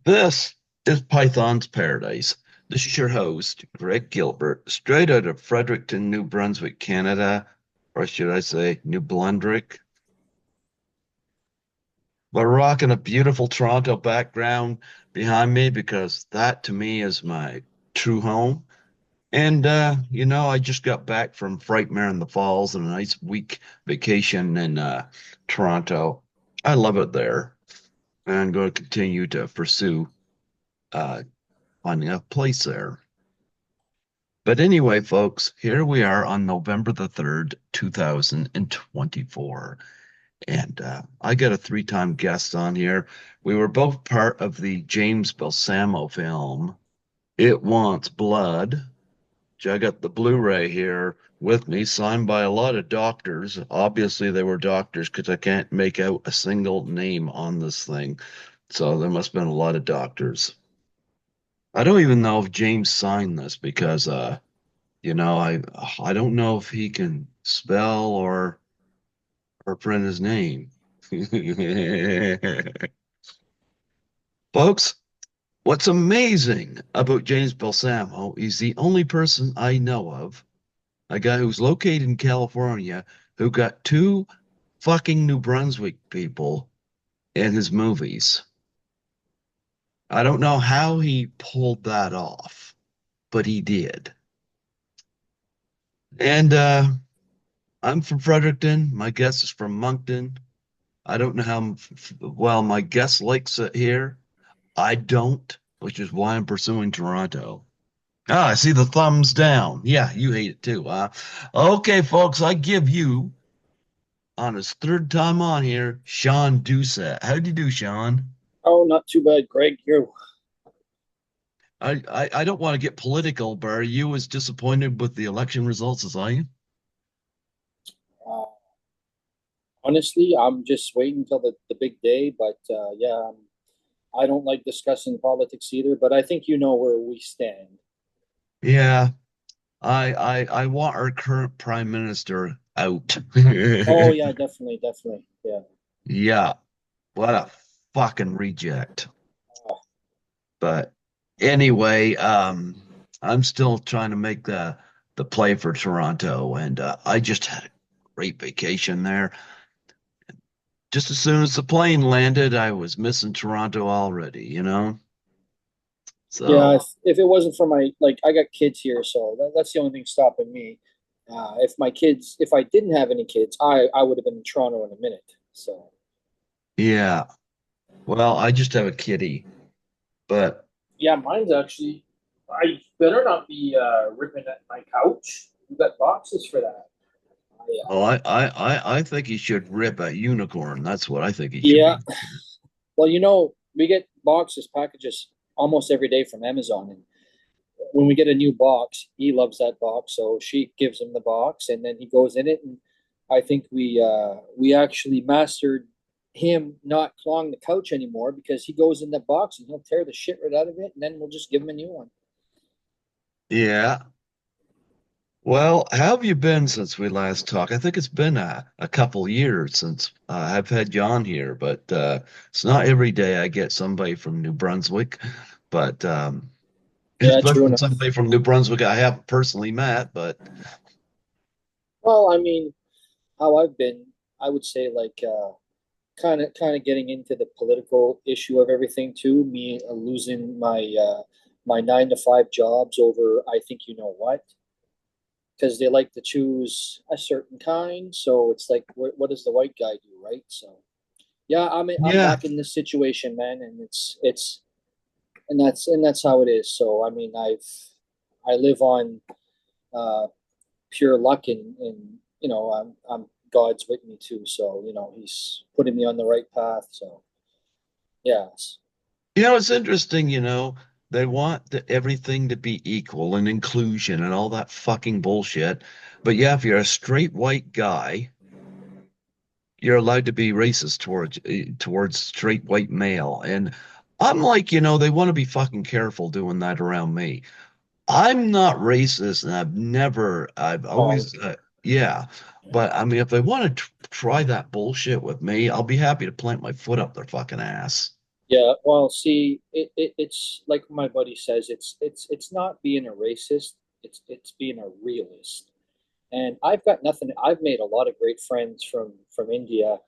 This is Python's Paradise. This is your host, Greg Gilbert, straight out of Fredericton, New Brunswick, Canada, or should I say, New Blundrick. We're rocking a beautiful Toronto background behind me because that to me is my true home. And I just got back from Frightmare in the Falls and a nice week vacation in Toronto. I love it there. And I'm going to continue to pursue uh, finding a place there. But anyway, folks, here we are on November the 3rd, 2024. And I got a three-time guest on here. We were both part of the James Balsamo film, It Wants Blood. Which I got the Blu-ray here with me, signed by a lot of doctors. Obviously, they were doctors because I can't make out a single name on this thing. So there must have been a lot of doctors. I don't even know if James signed this because I don't know if he can spell or print his name. Folks, what's amazing about James Balsamo is the only person I know of, a guy who's located in California, who got two fucking New Brunswick people in his movies. I don't know how he pulled that off, but he did. And I'm from Fredericton. My guest is from Moncton. I don't know how well my guest likes it here. I don't, which is why I'm pursuing Toronto. Ah, I see the thumbs down. Yeah, you hate it too, huh? Okay, folks, I give you, on his third time on here, Shawn Doucette. How'd you do, Shawn? Oh, not too bad, Greg. You're I don't want to get political, but are you as disappointed with the election results as I am? uh, honestly, I'm just waiting until the big day. But yeah, I don't like discussing politics either. But I think you know where we stand. Yeah, I want our current prime minister out. Oh yeah, definitely, definitely. Yeah. Yeah, what a fucking reject. Uh, But anyway, I'm still trying to make the play for Toronto, and I just had a great vacation there. Just as soon as the plane landed, I was missing Toronto already, you know? yeah. So, If it wasn't for my I got kids here, so that's the only thing stopping me. If I didn't have any kids, I would have been in Toronto in a minute. So yeah. Well, I just have a kitty, but yeah, mine's actually. I better not be ripping at my couch. You got boxes for that. oh, I think he should rip a unicorn. That's what I think he should Yeah. be. Well, we get boxes, packages almost every day from Amazon. And when we get a new box, he loves that box. So she gives him the box and then he goes in it. And I think we actually mastered him not clawing the couch anymore because he goes in the box and he'll tear the shit right out of it. And then we'll just give him a new one. Yeah. Well, how have you been since we last talked? I think it's been a couple years since I've had you on here, but it's not every day I get somebody from New Brunswick, but Yeah, true especially enough. somebody from New Brunswick I haven't personally met, but Well, I mean, how I've been, I would say kind of getting into the political issue of everything too. Me losing my 9 to 5 jobs over I think you know what because they like to choose a certain kind. So it's like what does the white guy do, right? So yeah, I'm yeah, back in this situation, man, and it's and that's how it is. So I mean I live on uh, pure luck and I'm God's with me too. So he's putting me on the right path. So yes. it's interesting, they want everything to be equal and inclusion and all that fucking bullshit. But yeah, if you're a straight white guy, you're allowed to be racist towards straight white male. And I'm like, they want to be fucking careful doing that around me. I'm not racist, and I've Oh, always, yeah. But I mean, if they want to try that bullshit with me, I'll be happy to plant my foot up their fucking ass. Yeah, well, see, it's like my buddy says, it's not being a racist, it's being a realist. And I've got nothing. I've made a lot of great friends from India,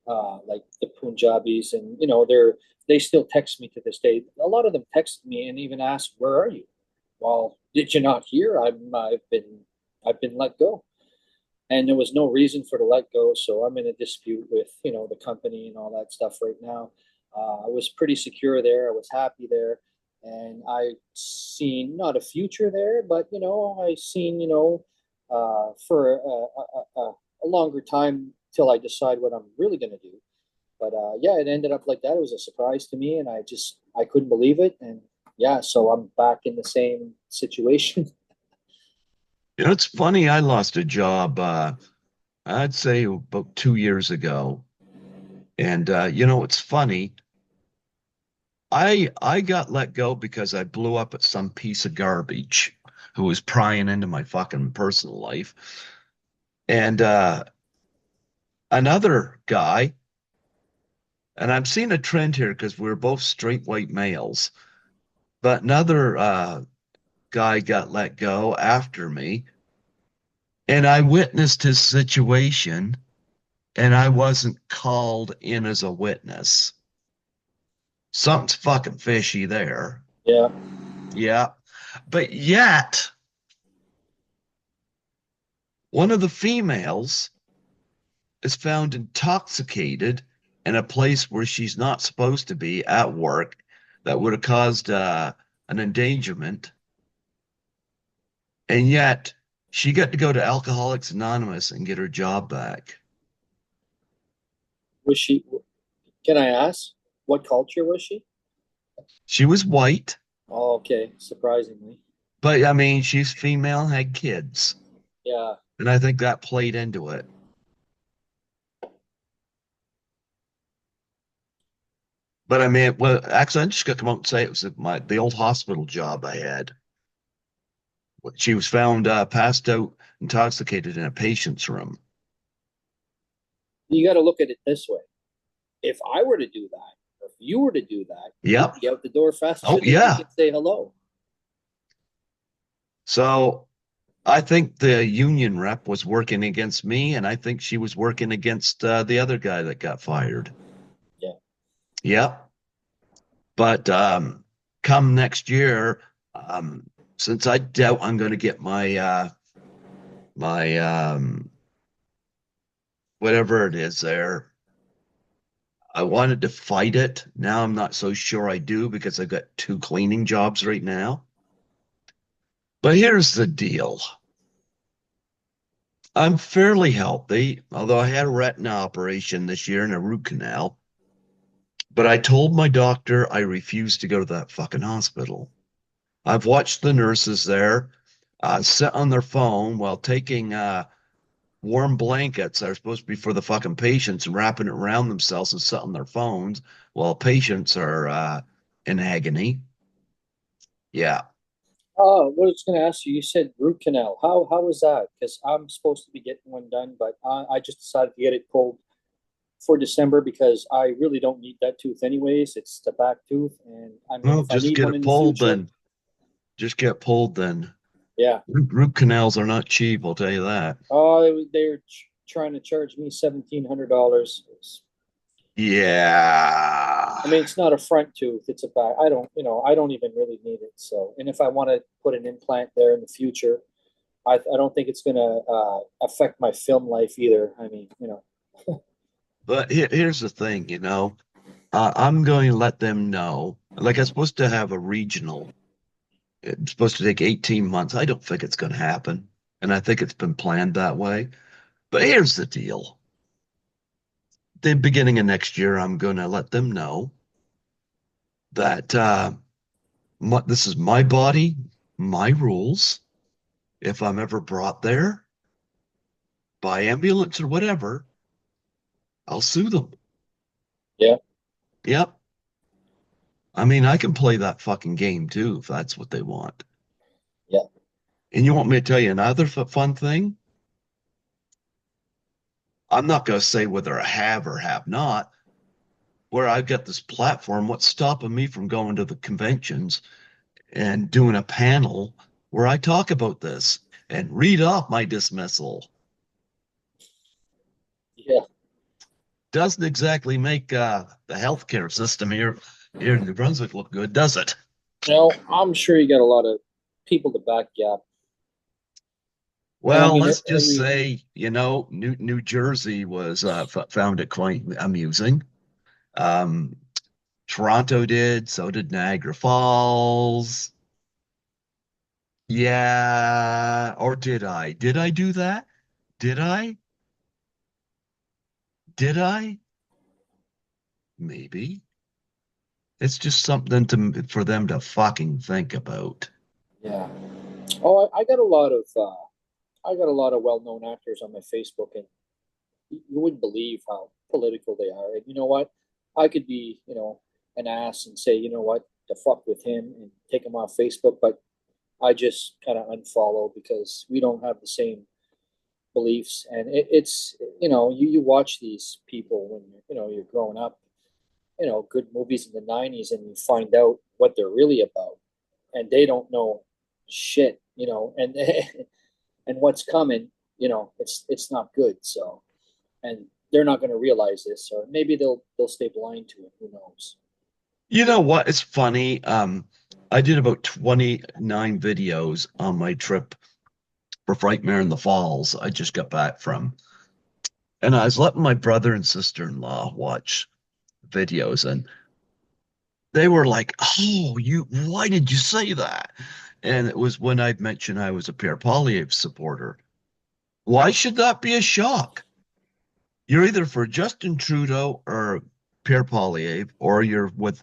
like the Punjabis, and they still text me to this day. A lot of them text me and even ask, "Where are you?" Well, did you not hear? I've been let go, and there was no reason for the let go. So I'm in a dispute with the company and all that stuff right now. I was pretty secure there. I was happy there, and I seen not a future there, but I seen for a longer time till I decide what I'm really going to do. But yeah, it ended up like that. It was a surprise to me, and I couldn't believe it. And yeah, so I'm back in the same situation. It's funny. I lost a job, I'd say about 2 years ago. And it's funny. I got let go because I blew up at some piece of garbage who was prying into my fucking personal life. And another guy, and I'm seeing a trend here because we're both straight white males, but another guy got let go after me, and I witnessed his situation, and I wasn't called in as a witness. Something's fucking fishy there. Yeah. Yeah. But yet, one of the females is found intoxicated in a place where she's not supposed to be at work that would have caused an endangerment. And yet, she got to go to Alcoholics Anonymous and get her job back. Was she? Can I ask what culture was she? She was white, Oh, okay. Surprisingly. but I mean, she's female, had kids. Yeah. And I think that played into it. But I mean, well, actually, I'm just going to come out and say it was the old hospital job I had. She was found passed out, intoxicated in a patient's room. You got to look at it this way. If I were to do that, or if you were to do that, you'd Yep. be out the door faster Oh, than you yeah. can say hello. So I think the union rep was working against me, and I think she was working against the other guy that got fired. Yeah. Yep. But come next year, since I doubt I'm going to get my whatever it is there, I wanted to fight it. Now I'm not so sure I do because I've got two cleaning jobs right now. But here's the deal. I'm fairly healthy, although I had a retina operation this year and a root canal. But I told my doctor I refused to go to that fucking hospital. I've watched the nurses there sit on their phone while taking warm blankets that are supposed to be for the fucking patients and wrapping it around themselves and sit on their phones while patients are in agony. Yeah. Oh, what I was going to ask you, you said root canal. How was that? Because I'm supposed to be getting one done, but I just decided to get it pulled for December because I really don't need that tooth anyways. It's the back tooth, and I mean, Well, if I just need get one it in the pulled future, then. Just get pulled then. yeah. Root canals are not cheap, I'll tell you that. Oh, they were trying to charge me $1,700. Yeah. I mean, it's not a front tooth; it's a back. I don't even really need it. So, and if I want to put an implant there in the future, I don't think it's going to affect my film life either. I mean, But here's the thing, I'm going to let them know. Like, I'm supposed to have a regional. It's supposed to take 18 months. I don't think it's going to happen. And I think it's been planned that way. But here's the deal. The beginning of next year, I'm going to let them know that this is my body, my rules. If I'm ever brought there by ambulance or whatever, I'll sue them. yeah, Yep. I mean, I can play that fucking game too if that's what they want. yeah. And you want me to tell you another fun thing? I'm not going to say whether I have or have not, where I've got this platform. What's stopping me from going to the conventions and doing a panel where I talk about this and read off my dismissal? Yeah. Doesn't exactly make the healthcare system here in New Brunswick look good, does it? No, I'm sure you got a lot of people to back you up. And I Well, mean, let's just every, say, New Jersey was found it quite amusing. Um, Toronto did, so did Niagara Falls. Yeah, or did I? Did I do that? Did I? Did I? Maybe. It's just something for them to fucking think about. yeah. Oh, I got a lot of, I got a lot of well-known actors on my Facebook, and you wouldn't believe how political they are. And you know what? I could be, an ass and say, you know what, the fuck with him and take him off Facebook, but I just kind of unfollow because we don't have the same beliefs. And it's, you watch these people when you're growing up, good movies in the '90s, and you find out what they're really about, and they don't know shit, and and what's coming, it's not good. So, and they're not going to realize this, or maybe they'll stay blind to it. Who knows? You know what? It's funny. I did about 29 videos on my trip for Frightmare in the Falls. I just got back from, and I was letting my brother and sister-in-law watch videos, and they were like, "Oh, why did you say that?" And it was when I'd mentioned I was a Pierre Poilievre supporter. Why should that be a shock? You're either for Justin Trudeau or Pierre Poilievre, or you're with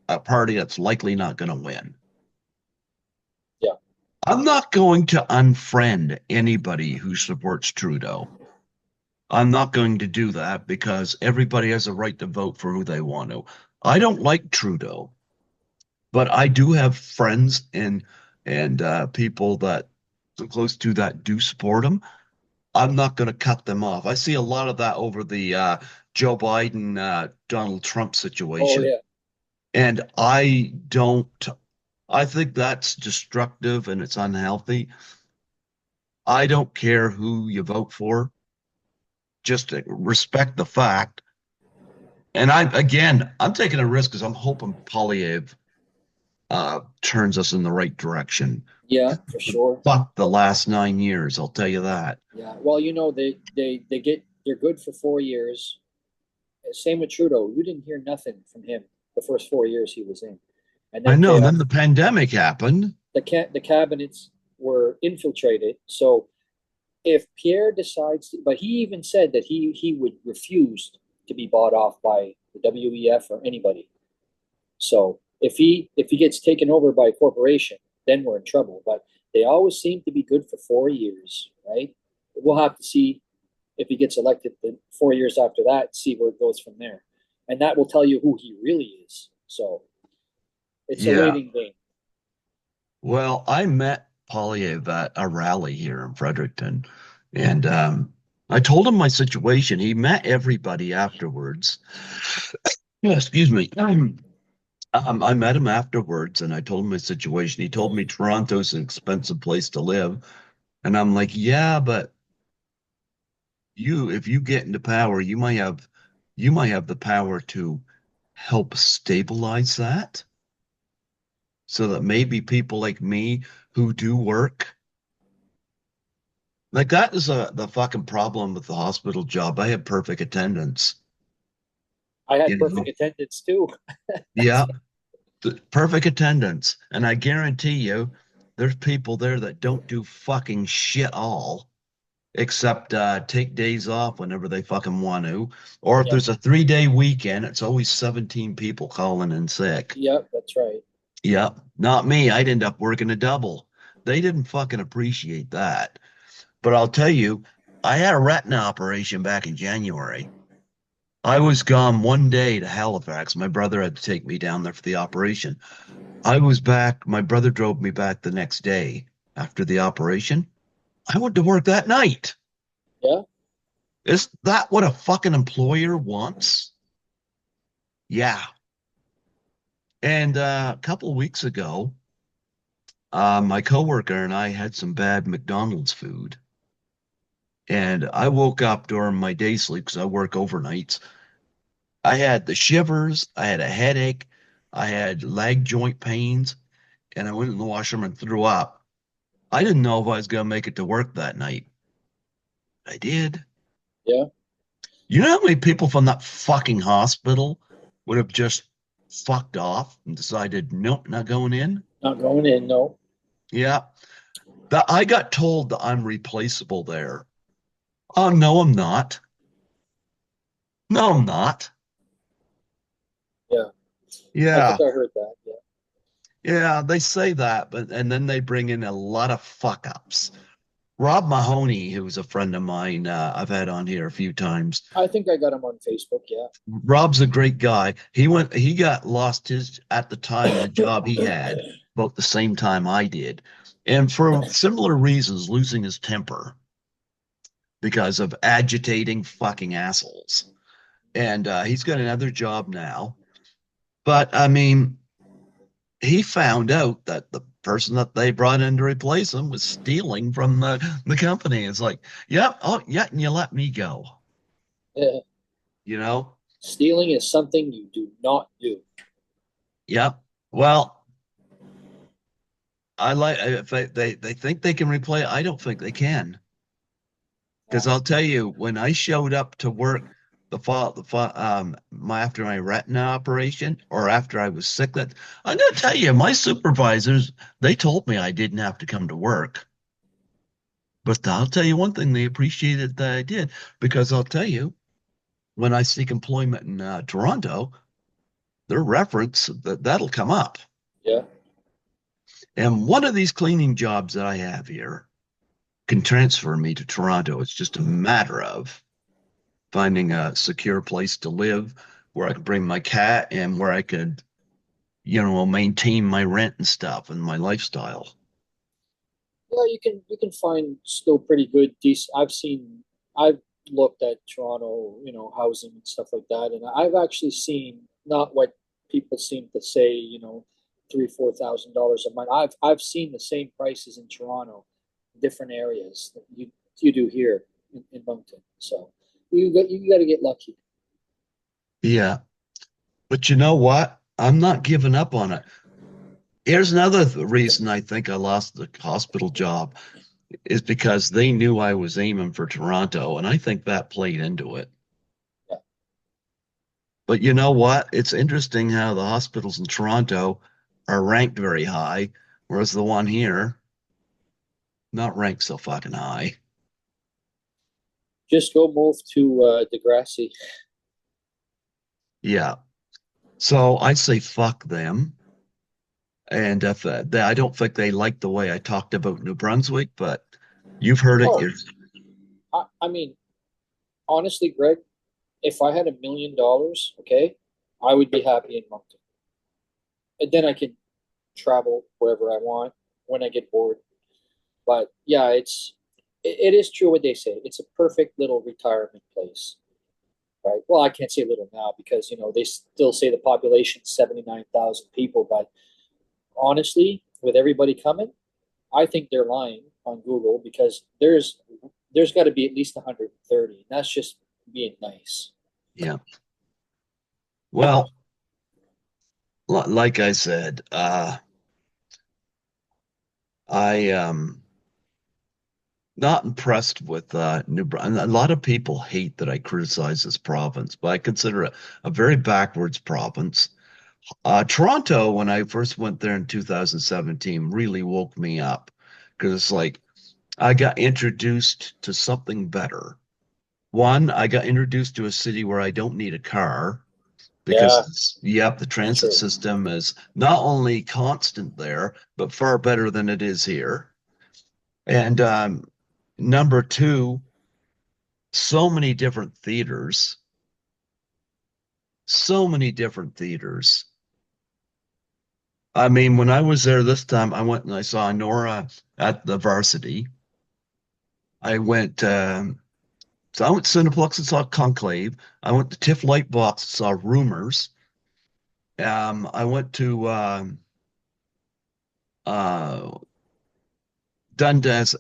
a party that's likely not going to win. Yeah, I'm not going to unfriend anybody who supports Trudeau. I'm not going to do that because everybody has a right to vote for who they want to. I don't like Trudeau, but I do have friends and people that are close to that do support him. I'm not going to cut them off. I see a lot of that over the Joe Biden Donald Trump oh situation, yeah, and I don't. I think that's destructive and it's unhealthy. I don't care who you vote for. Just respect the fact. And I'm taking a risk because I'm hoping Polyev turns us in the right direction. yeah, for sure. Fuck the last 9 years, I'll tell you that. Yeah, well, they're good for 4 years. Same with Trudeau. You didn't hear nothing from him the first 4 years he was in, and I then know. And then the pandemic happened. the cabinets were infiltrated. So if Pierre decides, but he even said that he would refuse to be bought off by the WEF or anybody. So if he gets taken over by a corporation, then we're in trouble. But they always seem to be good for 4 years, right? We'll have to see if he gets elected the 4 years after that, see where it goes from there. And that will tell you who he really is. So it's a Yeah. waiting game. Well, I met Polyev at a rally here in Fredericton, and I told him my situation. He met everybody afterwards. Yeah, excuse me. I met him afterwards and I told him my situation. He told me Toronto's an expensive place to live. And I'm like, yeah, but if you get into power, you might have the power to help stabilize that so that maybe people like me who do work, like that is the fucking problem with the hospital job. I have perfect attendance, I had you perfect know? attendance too. Yeah, perfect attendance. And I guarantee you, there's people there that don't do fucking shit all except take days off whenever they fucking want to. Or if Yeah, there's a 3-day weekend, it's always 17 people calling in sick. yeah, that's right. Yep, not me. I'd end up working a double. They didn't fucking appreciate that. But I'll tell you, I had a retina operation back in January. I was gone one day to Halifax. My brother had to take me down there for the operation. I was back. My brother drove me back the next day after the operation. I went to work that night. Yeah, Is that what a fucking employer wants? Yeah. And a couple of weeks ago, my coworker and I had some bad McDonald's food. And I woke up during my day sleep because I work overnights. I had the shivers, I had a headache, I had leg joint pains, and I went in the washroom and threw up. I didn't know if I was going to make it to work that night. I did. Yeah, You know how many people from that fucking hospital would have just fucked off and decided, nope, not going in? not going in. No. Yeah. That I got told that I'm replaceable there. Oh, no, I'm not. No, I'm not. Yeah, I Yeah. think I heard that. Yeah. Yeah, they say that, but and then they bring in a lot of fuck ups. Rob Mahoney, who's a friend of mine, I've had on here a few times. I think I got him on Facebook. Rob's a great guy. He got lost his at the time the job he Yeah. had about the same time I did, and for similar reasons, losing his temper because of agitating fucking assholes. And he's got another job now, but I mean, he found out that the person that they brought in to replace him was stealing from the company. It's like, yeah, oh yeah, and you let me go, Yeah. you know? Stealing is something you do not do. Yeah. Well, I like if they think they can replay. I don't think they can. Because No. I'll tell you, when I showed up to work my after my retina operation or after I was sick, that I'm gonna tell you, my supervisors, they told me I didn't have to come to work. But I'll tell you one thing, they appreciated that I did because I'll tell you, when I seek employment in Toronto, their reference that'll come up. Yeah. And one of these cleaning jobs that I have here can transfer me to Toronto. It's just a matter of finding a secure place to live where I can bring my cat and where I could, maintain my rent and stuff and my lifestyle. Yeah, you can find still pretty good, decent. I've looked at Toronto, housing and stuff like that, and I've actually seen not what people seem to say, $3,000-4,000 a month. I've seen the same prices in Toronto, different areas that you do here in Moncton. So you got to get lucky. Yeah. But you know what? I'm not giving up on it. Here's another reason I think I lost the hospital job is because they knew I was aiming for Toronto, and I think that played into it. Yeah. But you know what? It's interesting how the hospitals in Toronto are ranked very high, whereas the one here, not ranked so fucking high. Just go move to Degrassi. Yeah. So I say fuck them. And if I don't think they like the way I talked about New Brunswick, but you've heard it. Oh, I mean, honestly, Greg, if I had $1 million, okay, I would be happy in Moncton. And then I can travel wherever I want when I get bored. But yeah, it is true what they say. It's a perfect little retirement place, right? Well, I can't say little now because they still say the population's 79,000 people. But honestly, with everybody coming, I think they're lying on Google because there's got to be at least 130. And that's just being nice. Yeah. Well, like I said, I not impressed with New Brunswick. A lot of people hate that I criticize this province, but I consider it a very backwards province. Toronto, when I first went there in 2017, really woke me up because it's like I got introduced to something better. One, I got introduced to a city where I don't need a car Yeah, because, yep, the that's transit true. system is not only constant there, but far better than it is here. And number two, so many different theaters, so many different theaters. I mean, when I was there this time, I went and I saw Nora at the Varsity. I went, so I went to Cineplex and saw Conclave. I went to TIFF Lightbox and saw Rumors. I went to uh, Dundas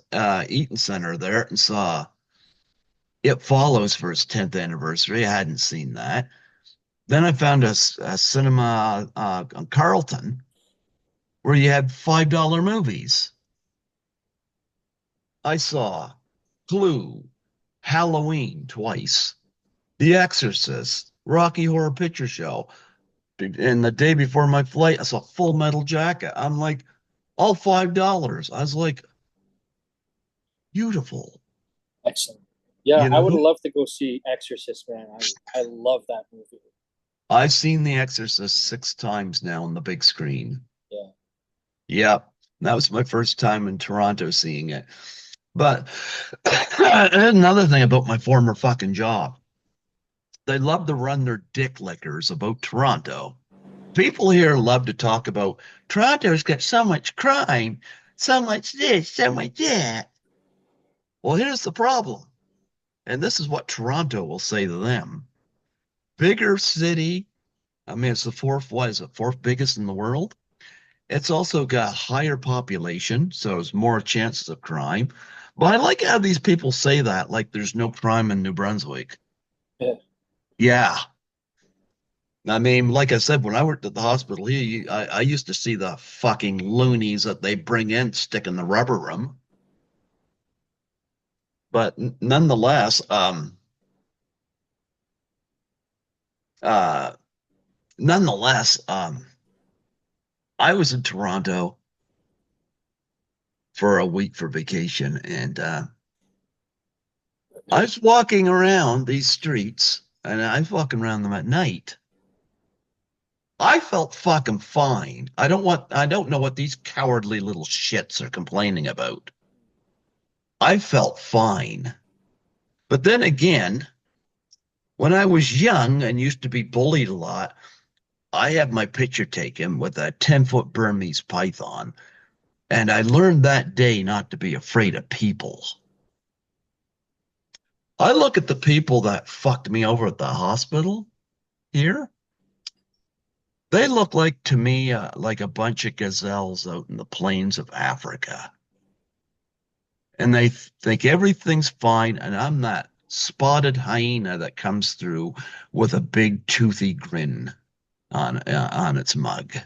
Eaton Center there and saw It Follows for its 10th anniversary. I hadn't seen that. Then I found a cinema on Carlton where you had $5 movies. I saw Clue, Halloween twice, The Exorcist, Rocky Horror Picture Show. And the day before my flight, I saw Full Metal Jacket. I'm like, all $5. I was like, beautiful. Excellent. Yeah, You I would know, love to go see Exorcist, man. I love that movie. I've seen The Exorcist 6 times now on the big screen. Yeah. Yep. That was my first time in Toronto seeing it. But another thing about my former fucking job, they love to run their dick lickers about Toronto. People here love to talk about Toronto's got so much crime, so much this, so much that. Well, here's the problem. And this is what Toronto will say to them. Bigger city. I mean, it's the fourth, what is it, fourth biggest in the world? It's also got higher population, so there's more chances of crime. But I like how these people say that, like there's no crime in New Brunswick. Yeah. Yeah. I mean, like I said, when I worked at the hospital here, I used to see the fucking loonies that they bring in, stick in the rubber room. But nonetheless, uh, nonetheless, I was in Toronto for a week for vacation, and I was walking around these streets, and I was walking around them at night. I felt fucking fine. I don't know what these cowardly little shits are complaining about. I felt fine. But then again, when I was young and used to be bullied a lot, I had my picture taken with a 10-foot Burmese python. And I learned that day not to be afraid of people. I look at the people that fucked me over at the hospital here. They look like to me like a bunch of gazelles out in the plains of Africa. And they think everything's fine. And I'm that spotted hyena that comes through with a big toothy grin on its mug.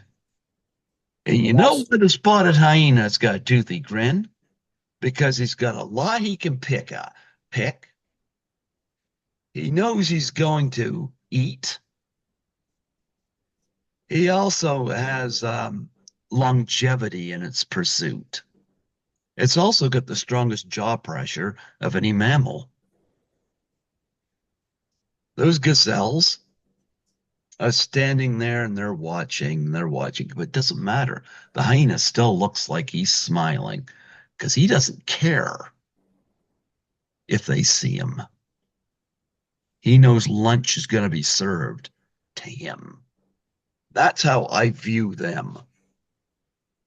And Well, you know what a spotted hyena's got a toothy grin? Because he's got a lot he can pick. He knows he's going to eat. He also has longevity in its pursuit. It's also got the strongest jaw pressure of any mammal. Those gazelles are standing there and they're watching, but it doesn't matter. The hyena still looks like he's smiling because he doesn't care if they see him. He knows lunch is going to be served to him. That's how I view them.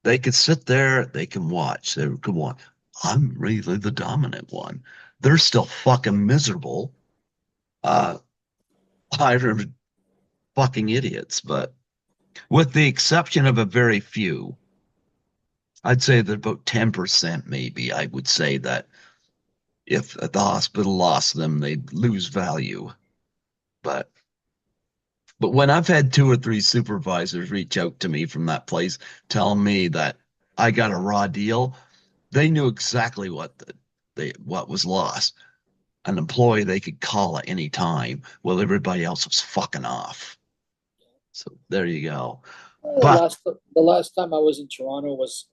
They could sit there, they can watch. They can watch. I'm really the dominant one. They're still fucking miserable. Uh, I'm fucking idiots, but with the exception of a very few, I'd say that about 10% maybe, I would say that if the hospital lost them, they'd lose value. But when I've had two or three supervisors reach out to me from that place telling me that I got a raw deal, they knew exactly what was lost. An employee they could call at any time while everybody else was fucking off. So there you go. But the last time I was in Toronto was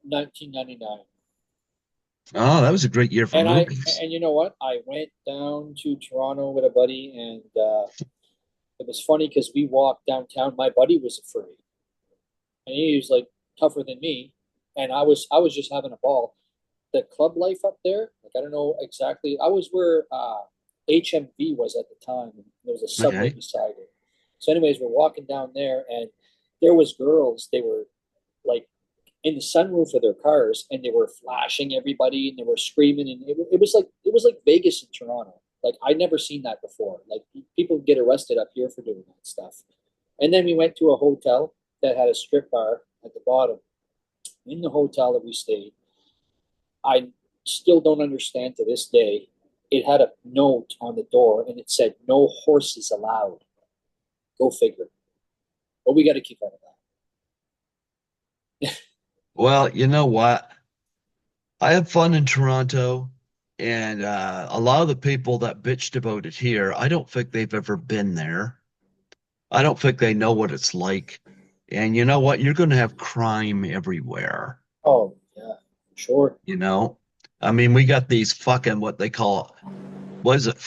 1999. oh, that was a great year for And movies. you know what? I went down to Toronto with a buddy, and it was funny because we walked downtown. My buddy was afraid, and he was like tougher than me, and I was just having a ball. The club life up there, like I don't know exactly. I was where HMV was at the time, and there was a subway Okay. beside it. So, anyways, we're walking down there, and there was girls. They were like in the sunroof of their cars, and they were flashing everybody, and they were screaming, and it was like Vegas in Toronto. Like I'd never seen that before. Like people get arrested up here for doing that stuff. And then we went to a hotel that had a strip bar at the bottom. In the hotel that we stayed, I still don't understand to this day. It had a note on the door and it said, "No horses allowed." Go figure. But we got to keep out of that. Well, you know what? I have fun in Toronto, and a lot of the people that bitched about it here, I don't think they've ever been there. I don't think they know what it's like. And you know what? You're going to have crime everywhere, Oh, yeah, sure. you know? I mean, we got these fucking what they call, was it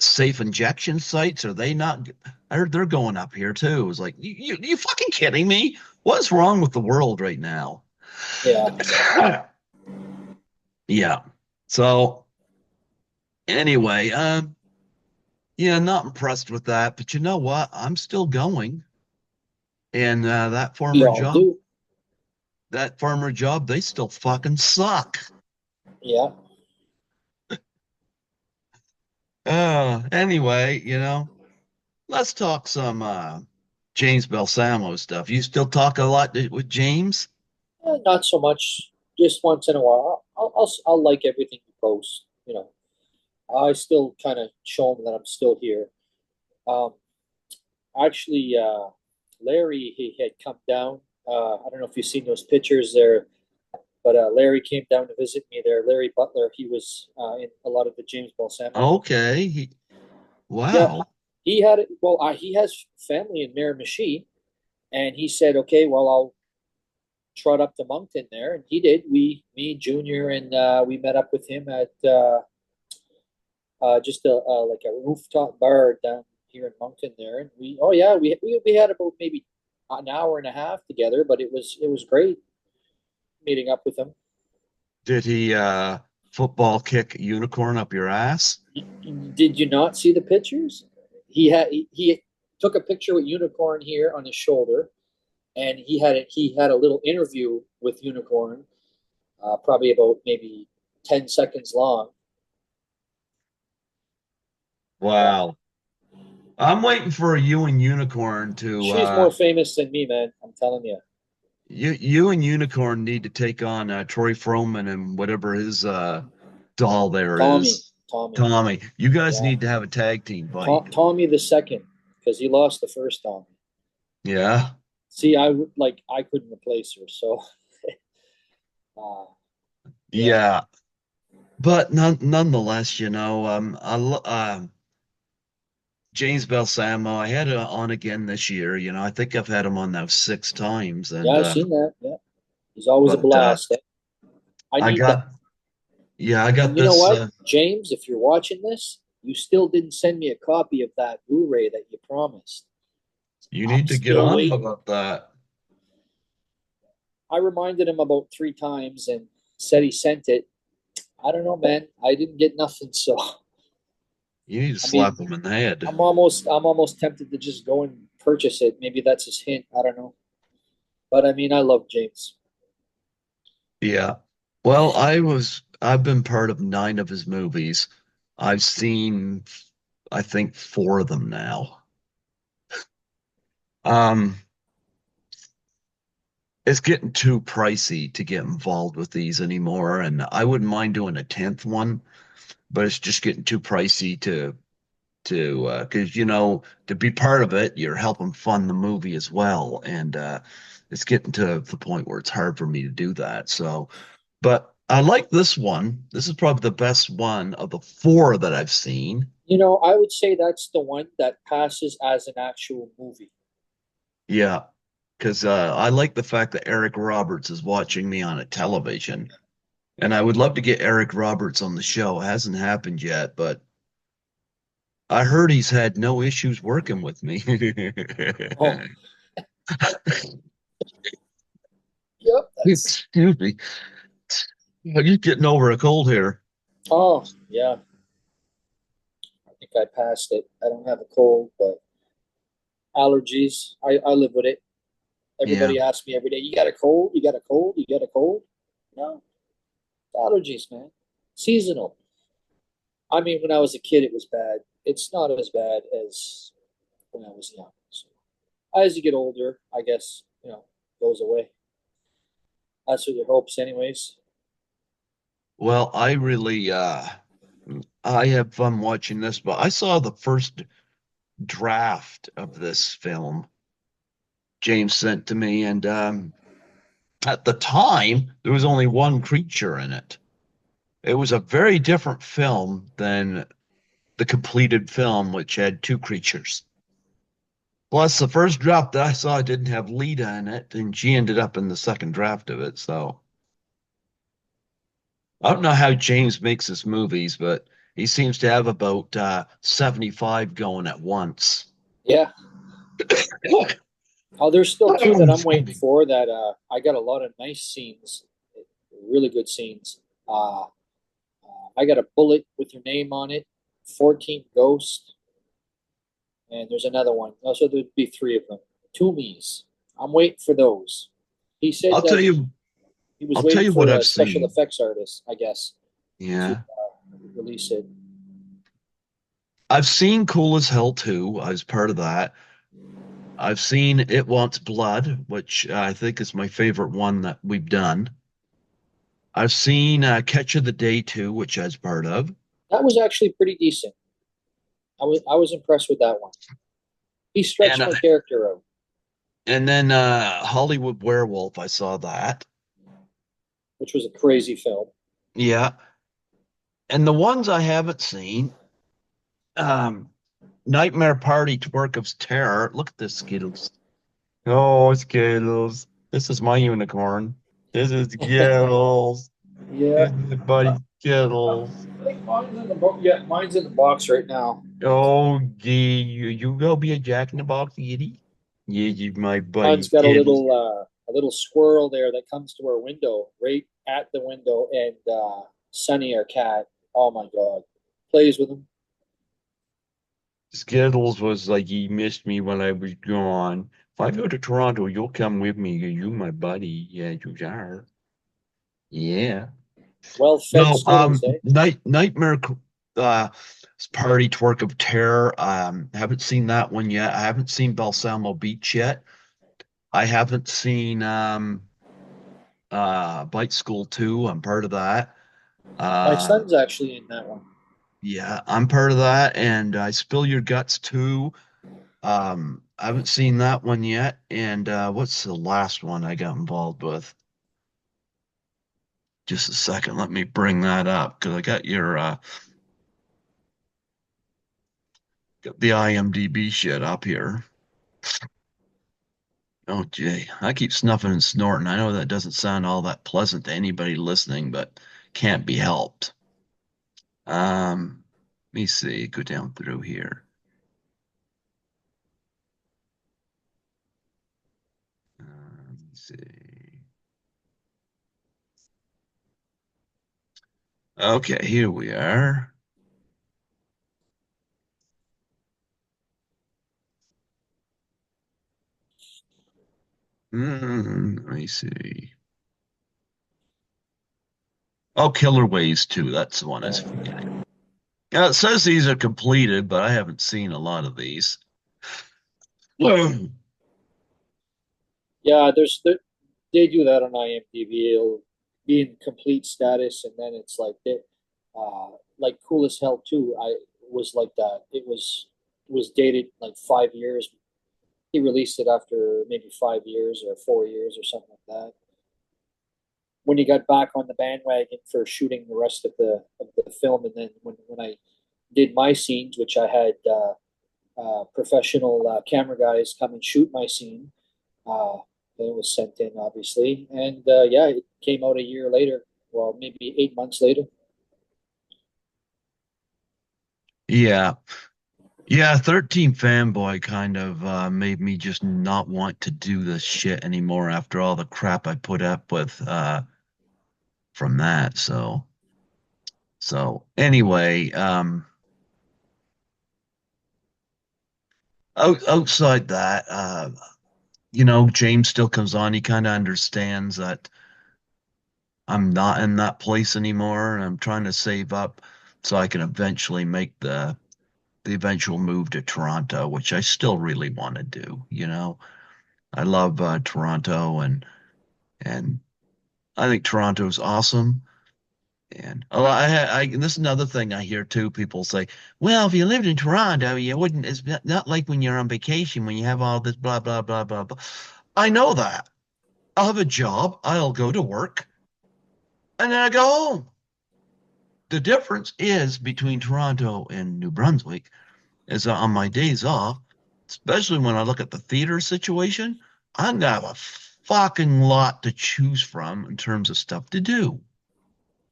safe injection sites? Are they not? I heard they're going up here too. It's like, you fucking kidding me? What's wrong with the world right now? Yeah. Yeah. So anyway, yeah, not impressed with that, but you know what? I'm still going. And We all do. that farmer job, they still fucking suck. Yeah. Anyway, let's talk some James Balsamo stuff. You still talk a lot with James? Not so much. Just once in a while. I'll like everything you post. I still kind of show them that I'm still here. Um, actually, Larry, he had come down. I don't know if you've seen those pictures there, but Larry came down to visit me there. Larry Butler, he was in a lot of the James Balsamo. Okay. Yeah, Wow. he had it. Well, he has family in Miramichi, and he said, "Okay, well, I'll trot up to Moncton there," and he did. Me, Junior, and we met up with him at just like a rooftop bar down here in Moncton there, and oh yeah, we had about maybe an hour and a half together, but it was great meeting up with him. Did he football kick unicorn up your ass? Did you not see the pictures? He took a picture with Unicorn here on his shoulder, and he had a little interview with Unicorn, probably about maybe 10 seconds long. Yeah, Wow. I'm waiting for you and Unicorn to she's more famous than me, man. I'm telling you. you and Unicorn need to take on Troy Froman and whatever his doll there Tommy, is. Tommy. Tommy. You guys Yeah, need to have a tag team fight. Tommy the second, because he lost the first Tommy. Yeah. See, I couldn't replace her, so uh, yeah. Yeah. But nonetheless, James Balsamo, I had it on again this year. I think I've had him on now 6 times, Yeah, and I've seen that. Yeah, he's always a but blast. I I need that. got yeah, I got And you know this. what, James, if you're watching this, you still didn't send me a copy of that Blu-ray that you promised. You I'm need to get still on him waiting. about that. I reminded him about 3 times and said he sent it. I don't know, man. I didn't get nothing. So, You need to I slap mean, him in the head. I'm almost tempted to just go and purchase it. Maybe that's his hint. I don't know. But I mean, I love James. Yeah. Well, I've been part of 9 of his movies. I've seen, I think, 4 of them now. Um, it's getting too pricey to get involved with these anymore, and I wouldn't mind doing a 10th one, but it's just getting too pricey to because to be part of it, you're helping fund the movie as well, and it's getting to the point where it's hard for me to do that. So, but I like this one. This is probably the best one of the 4 that I've seen. I would say that's the one that passes as an actual movie. Yeah, because I like the fact that Eric Roberts is watching me on a television, and I would love to get Eric Roberts on the show. It hasn't happened yet, but I heard he's had no issues working with me. Oh, yep. That's. Excuse me. I'm just getting over a cold here. Oh, yeah. I think I passed it. I don't have a cold, but allergies. I live with it. Yeah. Everybody asks me every day, "You got a cold? You got a cold? You got a cold?" No, allergies, man. Seasonal. I mean, when I was a kid, it was bad. It's not as bad as when I was young. So. as you get older, I guess, goes away. That's what your hopes, anyways. Well, I have fun watching this, but I saw the first draft of this film James sent to me, and at the time there was only one creature in it. It was a very different film than the completed film, which had two creatures. Plus, the first draft that I saw didn't have Lita in it, and she ended up in the second draft of it. So I don't know how James makes his movies, but he seems to have about 75 going at once. Yeah. Oh, there's still two that I'm Excuse waiting me. for that I got a lot of nice scenes, really good scenes. I got a bullet with your name on it, 14 Ghost, and there's another one. Oh, so there'd be three of them. Two me's. I'm waiting for those. He said I'll tell that you, he was I'll tell waiting you what for a I've special seen. effects artist, I guess, to Yeah. release it. I've seen Cool as Hell 2. I was part of that. I've seen It Wants Blood, which I think is my favorite one that we've done. I've seen Catch of the Day 2, which I was part of. That was actually pretty decent. I was impressed with that one. He And stretched my character out, and then Hollywood Werewolf, I saw that. which was a crazy film. Yeah. And the ones I haven't seen, um, Nightmare Party, Twerk of Terror. Look at this, Skittles. Oh, Skittles. This is my unicorn. This is Skittles. Yeah, This is my buddy Skittles. I think mine's in the book. Yeah, mine's in the box right now. Oh, gee, you go be a Jack in the Box kitty? Yeah, you my buddy Mine's got Skittles. a little squirrel there that comes to our window, right at the window, and Sunny, our cat. Oh my God, plays with him. Skittles was like he missed me when I was gone. If I go to Toronto, you'll come with me. You my buddy. Yeah, you are. Yeah. Well-fed No, Skittles, eh? Nightmare uh Party Twerk of Terror. Haven't seen that one yet. I haven't seen Balsamo Beach yet. I haven't seen Bite School 2. I'm part of that. My Uh son's actually in that one. yeah, I'm part of that. And I Spill Your Guts 2. I haven't seen that one yet. And what's the last one I got involved with? Just a second, let me bring that up because I got got the IMDb shit up here. Oh gee, I keep snuffing and snorting. I know that doesn't sound all that pleasant to anybody listening, but can't be helped. Let me see, go down through here. Let me see. Okay, here we are. Let me see. Oh, Killer Ways 2. That's the one I was Yeah, forgetting. Yeah, it says these are completed, but I haven't seen a lot of these. yeah. They do that on IMDb. It'll be in complete status, and then it's like Cool as Hell too. I was like that. It was dated like 5 years. He released it after maybe 5 years or 4 years or something like that. When he got back on the bandwagon for shooting the rest of the film, and then when I did my scenes, which I had professional camera guys come and shoot my scene, uh, then it was sent in, obviously, and yeah, it came out a year later. Well, maybe 8 months later. Yeah. Yeah, 13 Fanboy kind of made me just not want to do this shit anymore after all the crap I put up with from that. So anyway, outside that, James still comes on. He kind of understands that I'm not in that place anymore, and I'm trying to save up so I can eventually make the the eventual move to Toronto, which I still really want to do. I love Toronto, and I think Toronto's awesome. And and this is another thing I hear too. People say, "Well, if you lived in Toronto, you wouldn't. It's not like when you're on vacation when you have all this blah blah blah blah blah." I know that. I'll have a job. I'll go to work, and then I go home. The difference is between Toronto and New Brunswick is that on my days off, especially when I look at the theater situation, I'm gonna have a fucking lot to choose from in terms of stuff to do.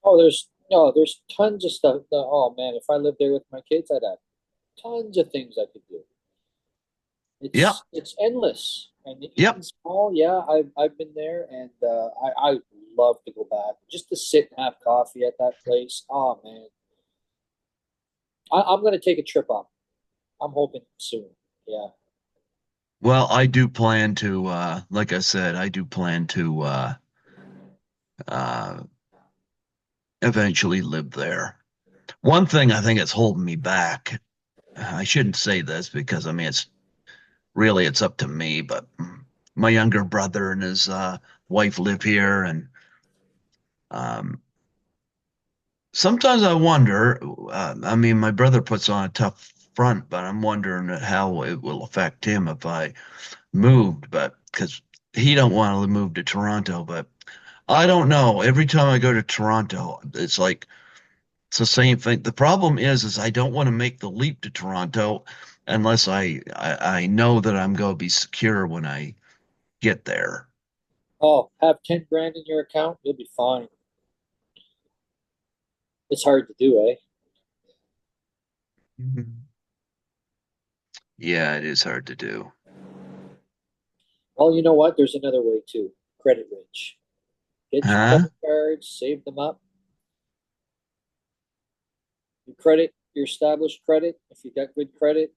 Oh, there's no, there's tons of stuff. Oh man, if I lived there with my kids, I'd have tons of things I could do. Yep, It's endless. And the yep. Eaton Small, yeah, I've been there, and I love to go back just to sit and have coffee at that place. Oh man, I'm gonna take a trip up. I'm hoping soon. Yeah. Well, I do plan to, like I said, I do plan to uh, eventually live there. One thing I think that's holding me back, I shouldn't say this because I mean it's up to me, but my younger brother and his wife live here, and um, sometimes I wonder. I mean, my brother puts on a tough front, but I'm wondering how it will affect him if I moved, but because he don't want to move to Toronto, but I don't know. Every time I go to Toronto, it's like it's the same thing. The problem is I don't want to make the leap to Toronto unless I know that I'm going to be secure when I get there. Oh, have 10 grand in your account, you'll be fine. It's hard to do, eh? Mhm. Yeah, it is hard to do. Well, you know what? There's another way too. Credit rich. Get your Huh? credit cards, save them up. You credit your established credit. If you got good credit,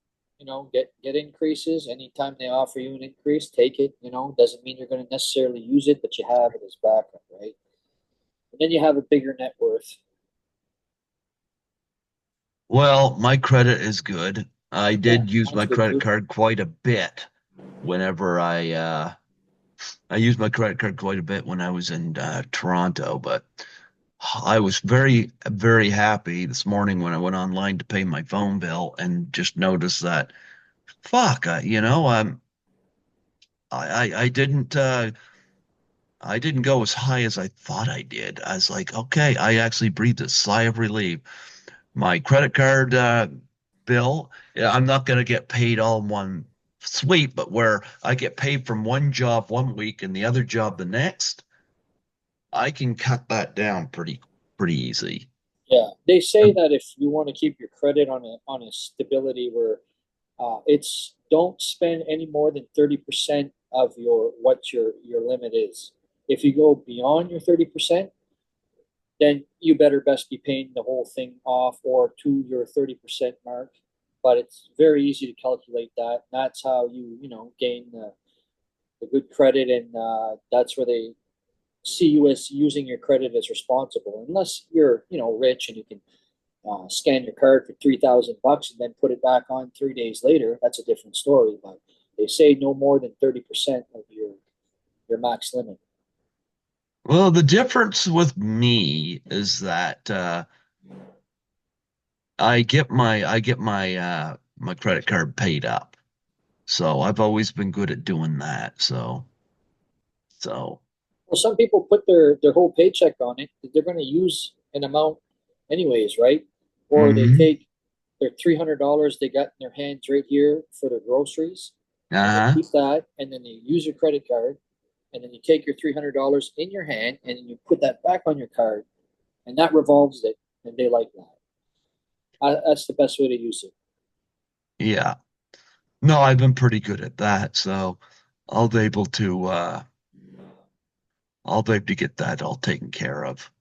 get increases. Anytime they offer you an increase, take it. Doesn't mean you're going to necessarily use it, but you have it as backup, right? And then you have a bigger net worth. Well, my credit is good. I Yeah, did use mine's my good credit too. card quite a bit whenever I used my credit card quite a bit when I was in Toronto, but I was very, very happy this morning when I went online to pay my phone bill and just noticed that, fuck, I didn't go as high as I thought I did. I was like, okay, I actually breathed a sigh of relief. My credit card bill, yeah, I'm not going to get paid all in one sweep, but where I get paid from one job one week and the other job the next, I can cut that down pretty easy. Yeah, they say that if you want to keep your credit on a stability where it's don't spend any more than 30% of your limit is. If you go beyond your 30%, then you better best be paying the whole thing off or to your 30% mark. But it's very easy to calculate that. And that's how you gain the good credit, and that's where they see you as using your credit as responsible. Unless you're rich and you can scan your card for 3,000 bucks and then put it back on 3 days later. That's a different story. But they say no more than 30% of your max limit. Well, the difference with me is that I get my credit card paid up. So I've always been good at doing that. So Well, some people put their whole paycheck on it. They're going to use an amount anyways, right? Or they mhm. take their $300 they got in their hands right here for their groceries, and they Uh-huh. keep that, and then they use your credit card, and then you take your $300 in your hand, and then you put that back on your card, and that revolves it, and they like that. That's the best way to use it. Yeah. No, I've been pretty good at that. So I'll be able to I'll be able to get that all taken care of.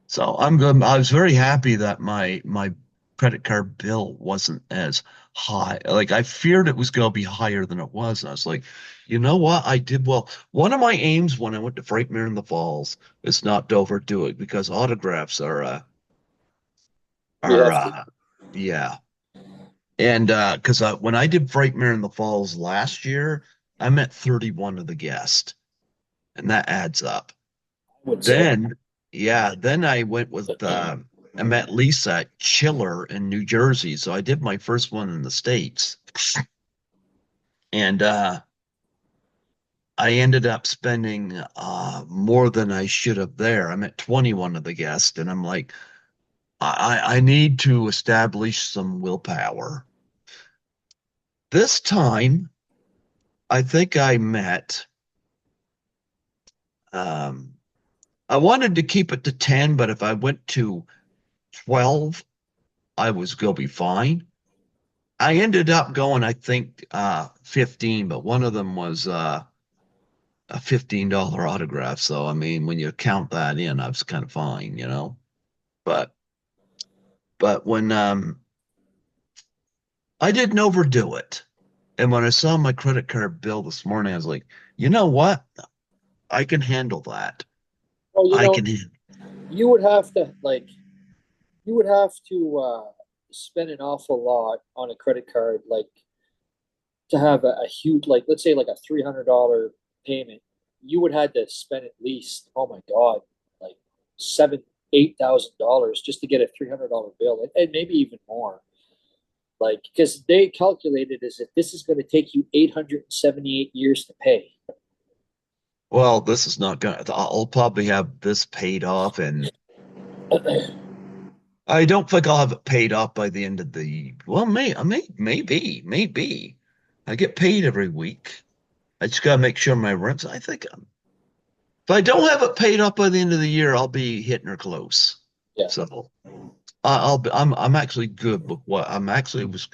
So I'm good. I was very happy that my credit card bill wasn't as high. Like I feared it was going to be higher than it was. And I was like, you know what? I did well. One of my aims when I went to Frightmare in the Falls is not to overdo it because autographs are Pretty are hefty. yeah. And because when I did Frightmare in the Falls last year, I met 31 of the guests, and that adds up. I would say. Then, yeah, then I went with I met Lisa at Chiller in New Jersey. So I did my first one in the States. And I ended up spending more than I should have there. I met 21 of the guests, and I'm like, I need to establish some willpower. This time, I think I met, um, I wanted to keep it to 10, but if I went to 12, I was going to be fine. I ended up going, I think, 15, but one of them was a $15 autograph. So, I mean, when you count that in, I was kind of fine, you know. But when I didn't overdo it. And when I saw my credit card bill this morning, I was like, you know what? I can handle that. Well, I can. you would have to like you would have to spend an awful lot on a credit card, like to have a huge, like let's say like a $300 payment. You would have to spend at least, oh my God, like seven, $8,000 just to get a $300 bill, and maybe even more. Like because they calculated is that this is going to take you 878 years to pay. Well, this is not gonna. I'll probably have this paid off, and I don't think I'll have it paid off by the end of the. Well, maybe. I get paid every week. I just gotta make sure my rent's. I think if I don't have it paid off by the end of the year, I'll be hitting her close. Yeah. So I'll be, I'm actually good with what I'm actually was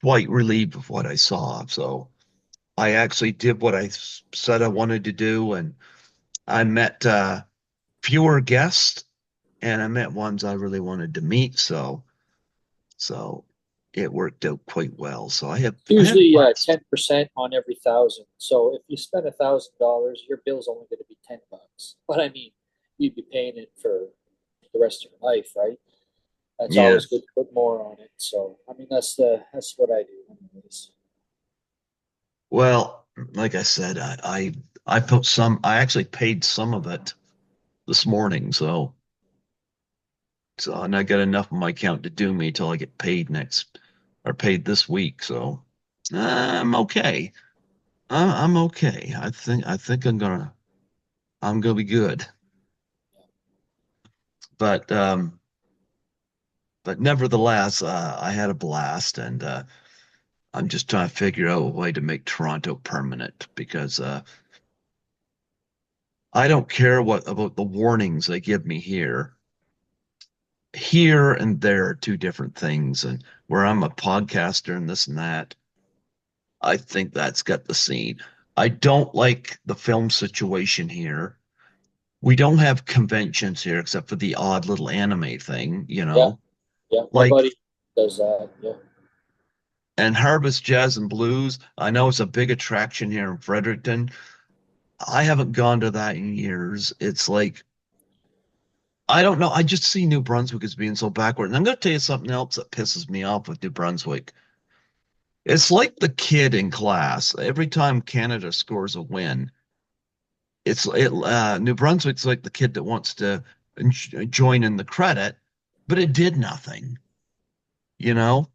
quite relieved with what I saw. So I actually did what I said I wanted to do, and I met fewer guests, and I met ones I really wanted to meet. So it worked out quite well. So I had a Usually blast. 10% on every thousand. So if you spend $1,000, your bill's only going to be $10. But I mean, you'd be paying it for the rest of your life, right? That's Yeah. always good to put more on it. So I mean, that's what I do, anyways. Well, like I said, I put some. I actually paid some of it this morning. So and I got enough in my account to do me till I get paid next or paid this week. So I'm okay. I'm okay. I think I'm gonna be good. But nevertheless, I had a blast, and I'm just trying to figure out a way to make Toronto permanent because I don't care what about the warnings they give me here. Here and there are two different things, and where I'm a podcaster and this and that, I think that's got the scene. I don't like the film situation here. We don't have conventions here except for the odd little anime thing, you Yeah, know, yeah. My like buddy does that. Yeah. and Harvest Jazz and Blues. I know it's a big attraction here in Fredericton. I haven't gone to that in years. It's like, I don't know. I just see New Brunswick as being so backward. And I'm going to tell you something else that pisses me off with New Brunswick. It's like the kid in class. Every time Canada scores a win, New Brunswick's like the kid that wants to join in the credit, but it did nothing. You know,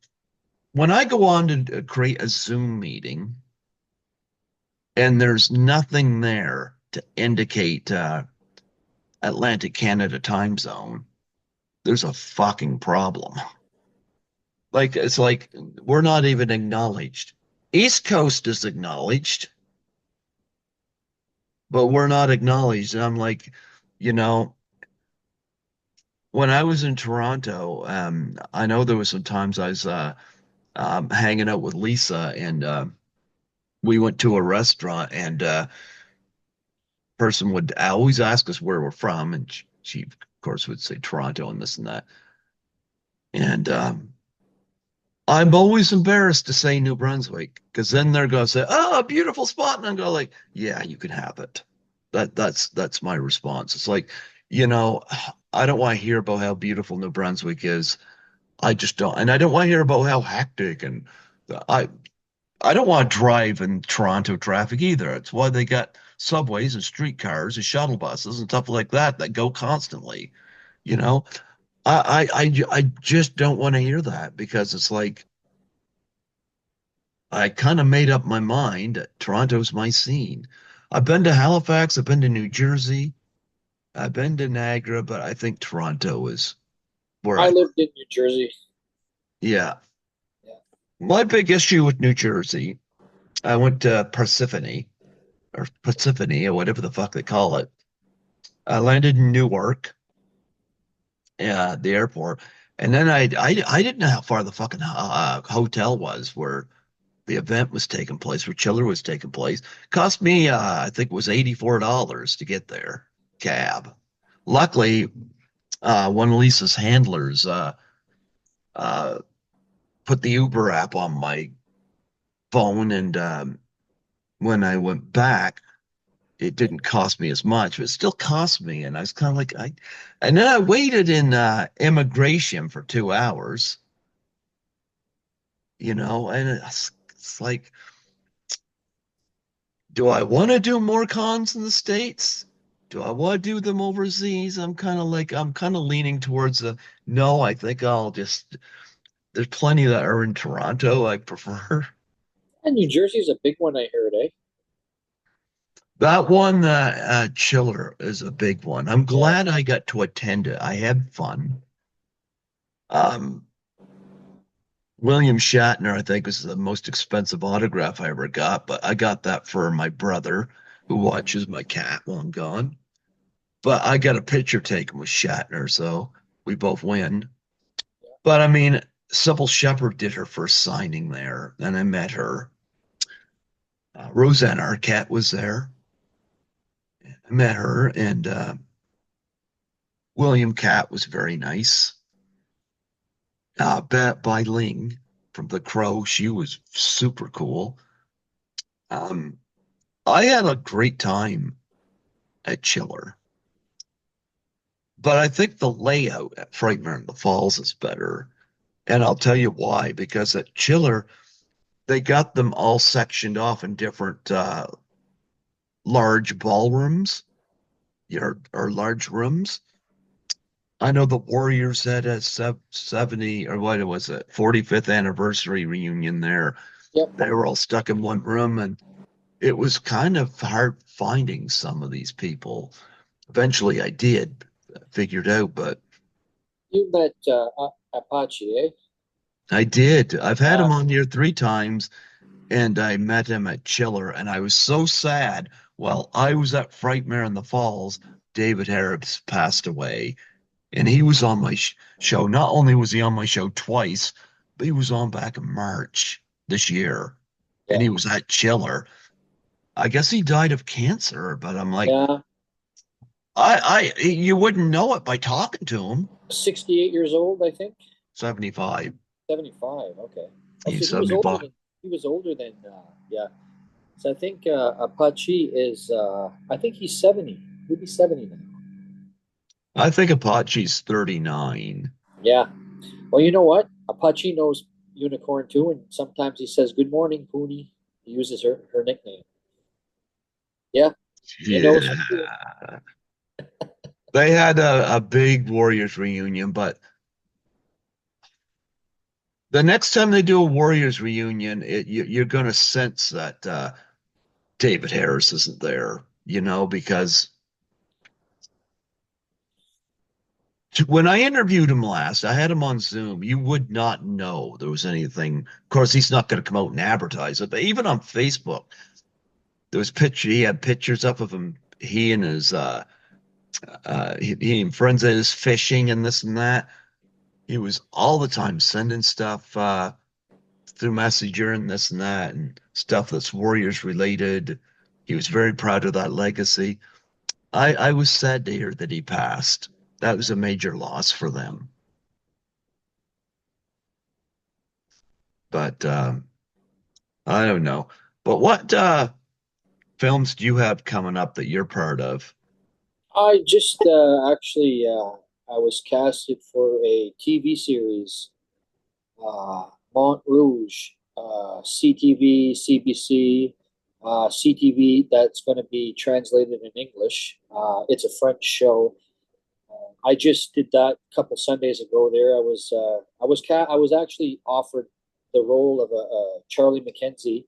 when I go on to create a Zoom meeting and there's nothing there to indicate Atlantic Canada time zone, there's a fucking problem. Like it's like we're not even acknowledged. East Coast is acknowledged, but we're not acknowledged. And I'm like, you know, when I was in Toronto, I know there was some times I was hanging out with Lisa, and we went to a restaurant, and person would always ask us where we're from, and she of course would say Toronto and this and that. And I'm always embarrassed to say New Brunswick because then they're going to say, "Oh, a beautiful spot," and I'm going like, "Yeah, you can have it." That's my response. It's like, you know, I don't want to hear about how beautiful New Brunswick is. I just don't, and I don't want to hear about how hectic and I I don't want to drive in Toronto traffic either. It's why they got subways and streetcars and shuttle buses and stuff like that that go constantly. You know, I just don't want to hear that because it's like I kind of made up my mind that Toronto's my scene. I've been to Halifax, I've been to New Jersey, I've been to Niagara, but I think Toronto is where I I, lived in New Jersey. yeah. Yeah. My big issue with New Jersey, I went to Parsippany or whatever the fuck they call it. I landed in Newark, the airport, and then I didn't know how far the fucking hotel was where the event was taking place, where Chiller was taking place. Cost me, I think it was $84 to get there, cab. Luckily, one of Lisa's handlers uh, put the Uber app on my phone, and when I went back, it didn't cost me as much, but it still cost me. And I was kind of like, and then I waited in immigration for 2 hours, and it's like, do I want to do more cons in the States? Do I want to do them overseas? I'm kind of leaning towards no, I think there's plenty that are in Toronto I prefer. And New Jersey's a big one, I heard, eh? That one, Chiller is a big one. I'm Yeah. glad I got to attend it. I had fun. Um, William Shatner, I think, was the most expensive autograph I ever got, but I got that for my brother who watches my cat while I'm gone. But I got a picture taken with Shatner, so we both win. But I mean, Sybil Shepherd did her first signing there, and I met her. Roseanne Arquette was there. I met her, and William Cat was very nice. Bai Ling from The Crow, she was super cool. Um, I had a great time at Chiller, but I think the layout at Frightmare in the Falls is better. And I'll tell you why, because at Chiller, they got them all sectioned off in different large ballrooms or large rooms. I know the Warriors had a 70 or what was it, 45th anniversary reunion there. Yep. They were all stuck in one room, and it was kind of hard finding some of these people. Eventually, I did figured out, but You met Apache, eh? I did. I've had Uh, him on here 3 times, and I met him at Chiller, and I was so sad. Well, I was at Frightmare in the Falls. David Harris passed away, and he was on my show. Not only was he on my show twice, but he was on back in March this year, and yeah. he was at Chiller. I guess he died of cancer, but I'm like, Yeah. you wouldn't know it by talking to him. 68 years old, I think. 75. 75. Okay. Oh, so He's 75. he was older than yeah. So I think Apache is I think he's 70. He'll be 70 now. I think Apache's 39. Yeah. Well, you know what? Apache knows Unicorn too, and sometimes he says, "Good morning, Poonie." He uses her nickname. Yeah, he knows her too. Yeah. They had a big Warriors reunion, but the next time they do a Warriors reunion, you're going to sense that David Harris isn't there, because when I interviewed him last, I had him on Zoom. You would not know there was anything. Of course, he's not going to come out and advertise it, but even on Facebook, there was he had pictures up of him, he and his he and friends of his fishing and this and that. He was all the time sending stuff through Messenger and this and that and stuff that's Warriors related. He was very proud of that legacy. I was sad to hear that he passed. That was a major loss for them. But I don't know. But what films do you have coming up that you're part of? I just actually I was casted for a TV series Mont Rouge, CTV, CBC, CTV that's going to be translated in English. It's a French show. I just did that a couple Sundays ago. There, I was actually offered the role of a Charlie McKenzie,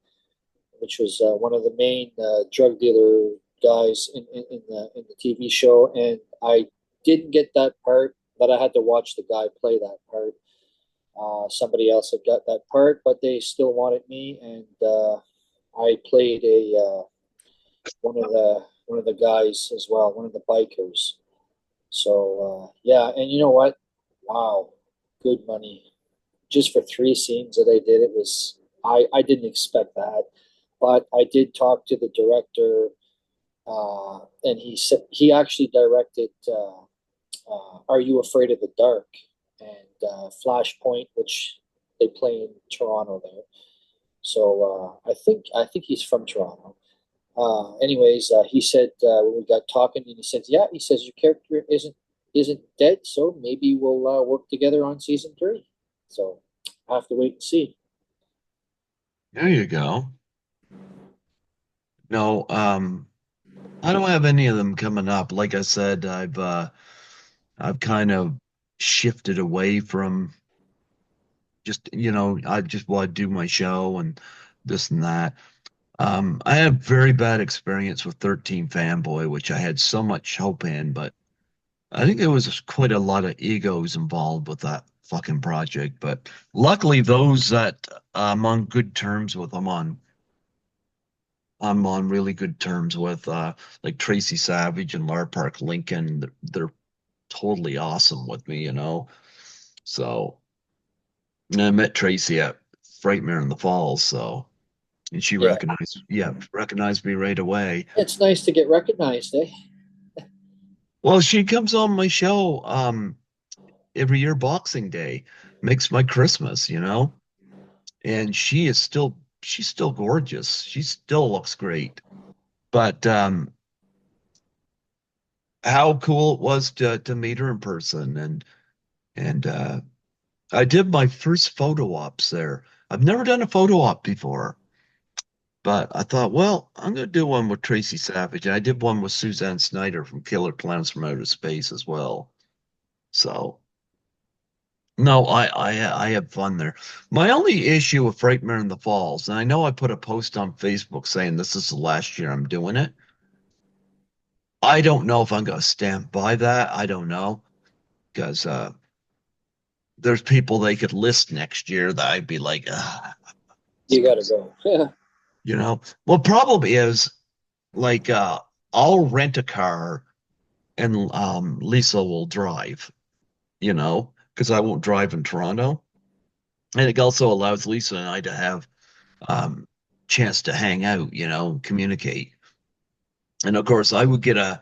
which was one of the main drug dealer guys in the TV show, and I didn't get that part, but I had to watch the guy play that part. Somebody else had got that part, but they still wanted me, and I played a one of the guys as well, one of the bikers. So yeah, and you know what? Wow, good money just for three scenes that I did. It was I didn't expect that, but I did talk to the director, and he said he actually directed "Are You Afraid of the Dark" and Flashpoint, which they play in Toronto there. So I think he's from Toronto. Anyways, he said when we got talking, and he said, "Yeah," he says your character isn't dead, so maybe we'll work together on season three. So I have to wait and see. There you go. No, I don't have any of them coming up. Like I said, I've kind of shifted away from just, I just want to do my show and this and that. I had a very bad experience with 13 Fanboy, which I had so much hope in, but I think there was quite a lot of egos involved with that fucking project. But luckily, those that I'm on good terms with, I'm on really good terms with, like Tracy Savage and Lar Park Lincoln. They're totally awesome with me. So, and I met Tracy at Frightmare in the Falls, so and she Yeah, recognized me right away. it's nice to get recognized, eh? Well, she comes on my show every year Boxing Day, makes my Christmas. And she's still gorgeous. She still looks great. But how cool it was to meet her in person and I did my first photo ops there. I've never done a photo op before, but I thought, well, I'm going to do one with Tracy Savage. And I did one with Suzanne Snyder from Killer Clowns from Outer Space as well. So, no, I have fun there. My only issue with Frightmare in the Falls, and I know I put a post on Facebook saying this is the last year I'm doing it. I don't know if I'm going to stand by that. I don't know because there's people they could list next year that I'd be like, You got to go. Yeah, Well, problem is like I'll rent a car and Lisa will drive, because I won't drive in Toronto. And it also allows Lisa and I to have um chance to hang out, communicate. And of course I would get a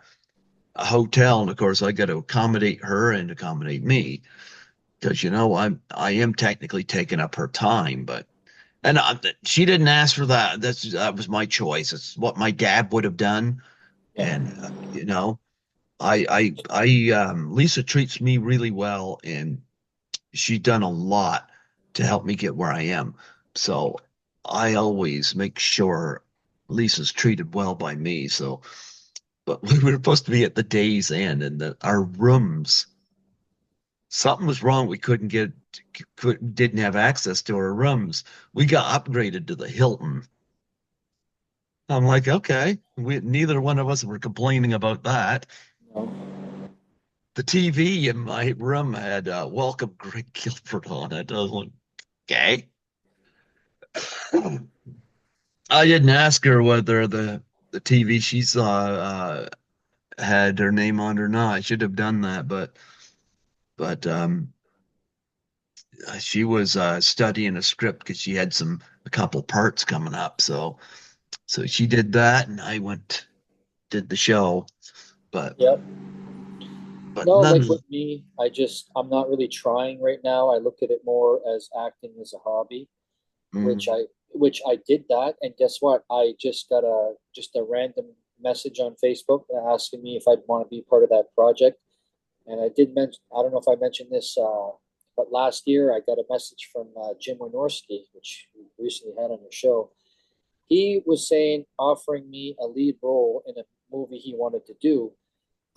hotel, and of course I got to accommodate her and accommodate me because I am technically taking up her time, but and she didn't ask for that. That was my choice. It's what my dad would have done. yeah. And Lisa treats me really well, and she's done a lot to help me get where I am. So I always make sure Lisa's treated well by me. So, but we were supposed to be at the day's end, and our rooms, something was wrong. We didn't have access to our rooms. We got upgraded to the Hilton. I'm like, okay, neither one of us were complaining about that. No, The TV in my room had "Welcome Greg Gilbert" on it. I was like, okay. I didn't ask her whether the TV she saw had her name on or not. I should have done that, but she was studying a script because she had a couple parts coming up. So she did that, and I did the show. But yep. but No, none like of with me, I'm not really trying right now. I look at it more as acting as a hobby, which mm, I did that, and guess what? I just got a random message on Facebook asking me if I'd want to be part of that project. And I did mention, I don't know if I mentioned this But last year, I got a message from Jim Wynorski, which we recently had on your show. He was saying, offering me a lead role in a movie he wanted to do,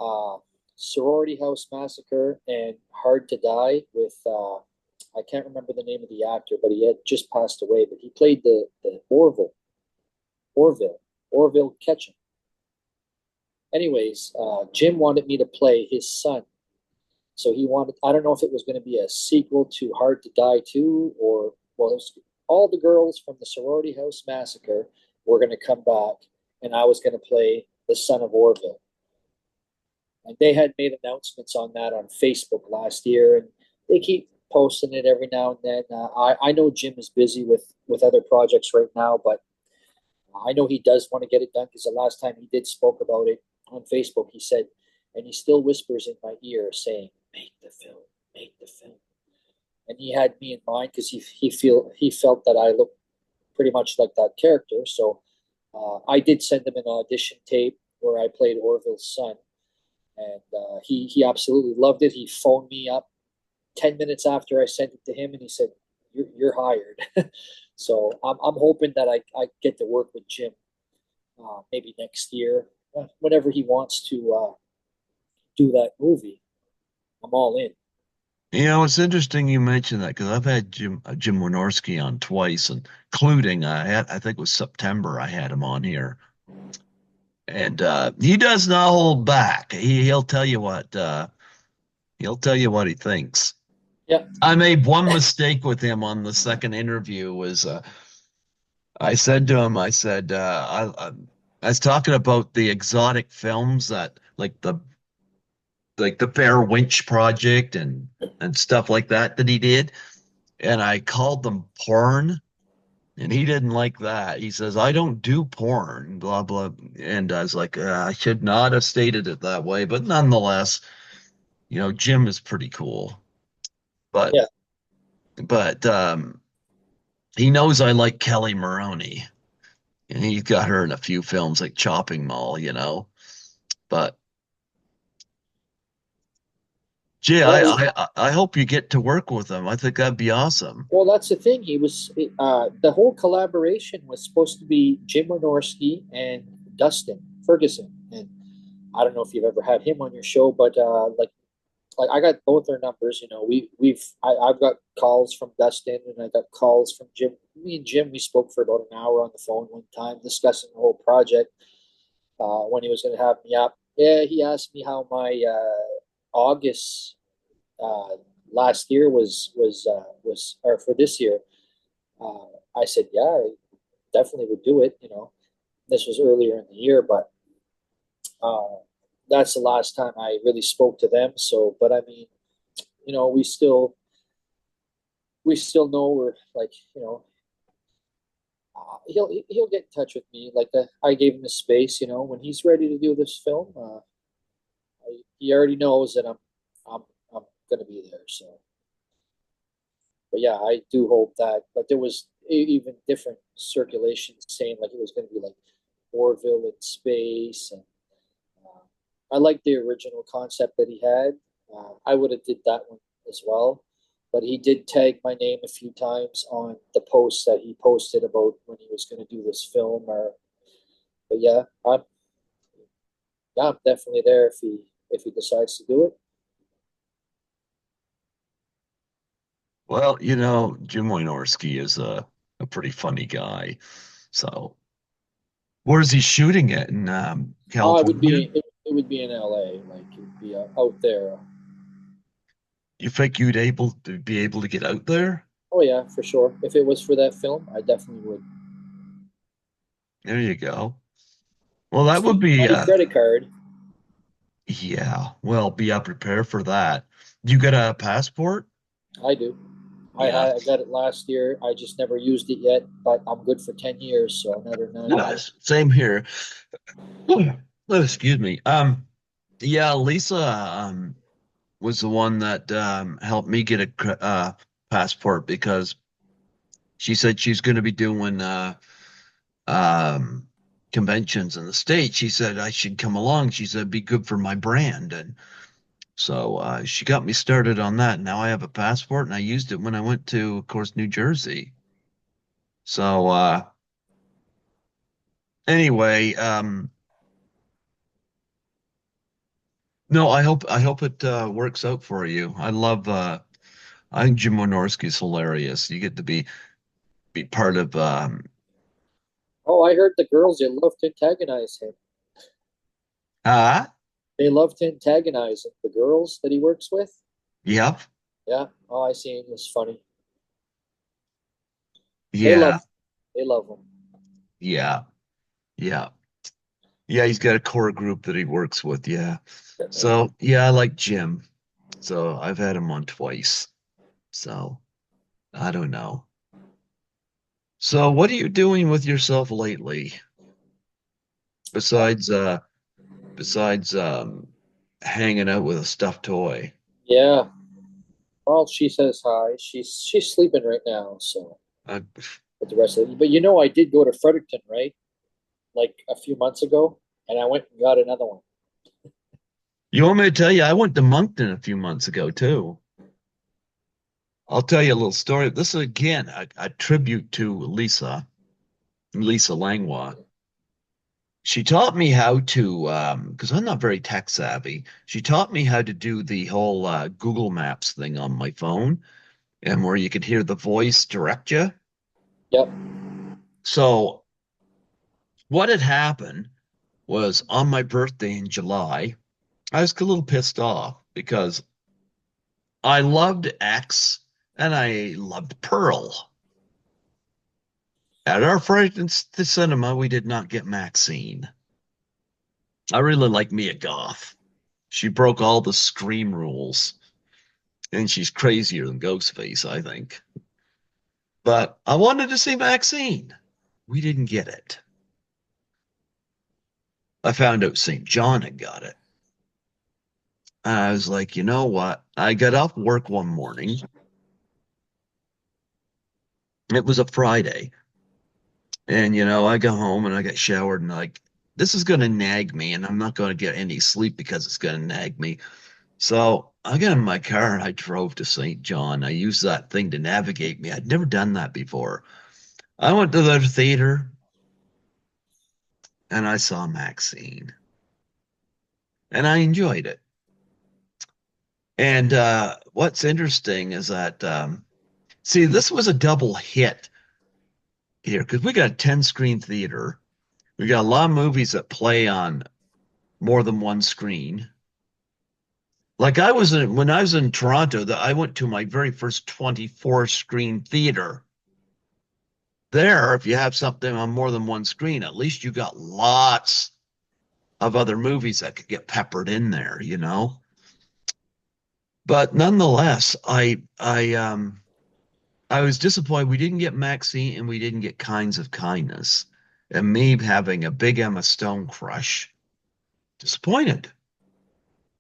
uh, Sorority House Massacre and Hard to Die with, I can't remember the name of the actor, but he had just passed away. But he played the Orville, Orville Ketchum. Anyways, Jim wanted me to play his son. So he wanted, I don't know if it was going to be a sequel to Hard to Die 2 or, well, it was, all the girls from the Sorority House Massacre were going to come back, and I was going to play the son of Orville. And they had made announcements on that on Facebook last year, and they keep posting it every now and then. I know Jim is busy with other projects right now, but I know he does want to get it done because the last time he did spoke about it on Facebook, he said, and he still whispers in my ear saying, "Make the film, make the film." And he had me in mind because he felt that I looked pretty much like that character. So I did send him an audition tape where I played Orville's son, and he absolutely loved it. He phoned me up 10 minutes after I sent it to him, and he said, "You're hired." So I'm hoping that I get to work with Jim maybe next year, whenever he wants to do that movie. I'm all in. You know, it's interesting you mentioned that because I've had Jim Wynorski on twice, and including I think it was September I had him on here, and he does not hold back. He'll tell you what he thinks. Yeah, I made one mistake with him on the second interview. Was I said to him, I said I was talking about the exotic films that like the Bear Winch Project and stuff like that he did, and I called them porn. And he didn't like that. He says, I don't do porn, blah, blah. And I was like, I should not have stated it that way. But nonetheless, you know, Jim is pretty cool. But, yeah. but he knows I like Kelly Maroney. And he's got her in a few films like Chopping Mall, you know. But, gee, Well, I hope you get to work with him. I think that'd be awesome. well, that's the thing. He was the whole collaboration was supposed to be Jim Wynorski and Dustin Ferguson, and I don't know if you've ever had him on your show, but like I got both their numbers. You know, I've got calls from Dustin and I got calls from Jim. Me and Jim, we spoke for about an hour on the phone one time discussing the whole project. When he was going to have me up, yeah, he asked me how my August uh, last year was or for this year. I said, yeah, I definitely would do it. You know, this was earlier in the year, but uh, that's the last time I really spoke to them. So, but I mean, you know, we still know we're like, you know, he'll get in touch with me. Like I gave him the space. You know, when he's ready to do this film, he already knows that I'm I'm going to be there. So, but yeah, I do hope that. But there was even different circulation saying like it was going to be like Orville in space, and I like the original concept that he had. I would have did that one as well, but he did tag my name a few times on the posts that he posted about when he was going to do this film. Or, but yeah, I'm definitely there if he decides to do it. Well, you know, Jim Wynorski is a pretty funny guy. So, where's he shooting it in It would California? be in L.A. Like it'd be out there. You think you'd be able to get out there? Oh yeah, for sure. If it was for that film, I definitely would. There you go. Well, that Just would need be my credit card. yeah. Well, be prepared for that. You got a passport? I do. Yeah. I got it last year. I just never used it yet, but I'm good for 10 years, so another 9 years. Yes. Same here. Oh, excuse me. Yeah, Lisa was the one that helped me get a passport because she said she's going to be doing um, conventions in the States. She said I should come along. She said it'd be good for my brand. And So she got me started on that. Now I have a passport, and I used it when I went to, of course, New Jersey. So anyway, no, I hope it works out for you. I think Jim Wynorski's hilarious. You get to be part of Oh, I heard the girls, they love to antagonize him. ah, They love to antagonize him. The girls that he works with. yep, Yeah. Oh, I see. It was funny. They love yeah, they love him. yeah, yeah. Yeah, he's got a core group that he works with, yeah. So yeah, I like Jim. So I've had him on twice. So I don't know. So what are you doing with yourself lately besides hanging out with a stuffed toy? Yeah. Well, she says hi. She's sleeping right now, so Uh, with the rest of it. But you know, I did go to Fredericton, right? Like a few months ago, and I went and got another one. you want me to tell you, I went to Moncton a few months ago too. I'll tell you a little story. This is again a tribute to Lisa Langlois. She taught me how to, because I'm not very tech savvy. She taught me how to do the whole Google Maps thing on my phone, and where you could hear the voice direct you. Yep. So what had happened was on my birthday in July, I was a little pissed off because I loved X and I loved Pearl. At our Fright the cinema, we did not get Maxine. I really like Mia Goth. She broke all the Scream rules, and she's crazier than Ghostface, I think. But I wanted to see Maxine. We didn't get it. I found out St. John had got it. And I was like, you know what? I got off work one morning. It was a Friday. And, I got home and I got showered and like, this is going to nag me and I'm not going to get any sleep because it's going to nag me. So I got in my car and I drove to St. John. I used that thing to navigate me. I'd never done that before. I went to the theater and I saw Maxine and I enjoyed it. And what's interesting is that, see, this was a double hit here because we got a 10 screen theater. We got a lot of movies that play on more than one screen. Like when I was in Toronto, I went to my very first 24 screen theater. There, if you have something on more than one screen, at least you got lots of other movies that could get peppered in there. But nonetheless, I was disappointed we didn't get Maxine and we didn't get Kinds of Kindness. And me having a big Emma Stone crush, disappointed.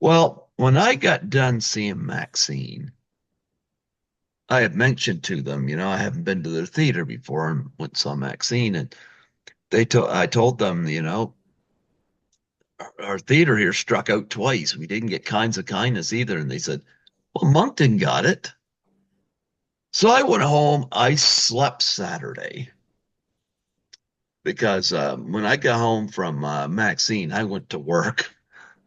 Well, when I got done seeing Maxine, I had mentioned to them, I haven't been to their theater before and went and saw Maxine, and I told them, our theater here struck out twice. We didn't get Kinds of Kindness either, and they said, well, Moncton got it. So I went home. I slept Saturday because when I got home from Maxine, I went to work.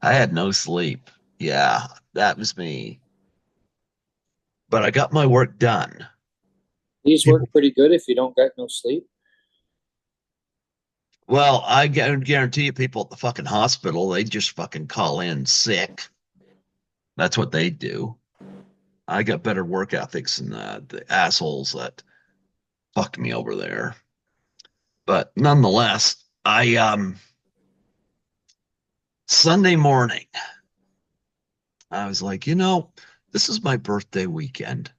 I had no sleep. Yeah, that was me. But I got my work done. These People, work pretty good if you don't get no sleep. well, I guarantee you, people at the fucking hospital, they just fucking call in sick. That's what they do. I got better work ethics than the assholes that fucked me over there. But nonetheless, I Sunday morning, I was like, this is my birthday weekend.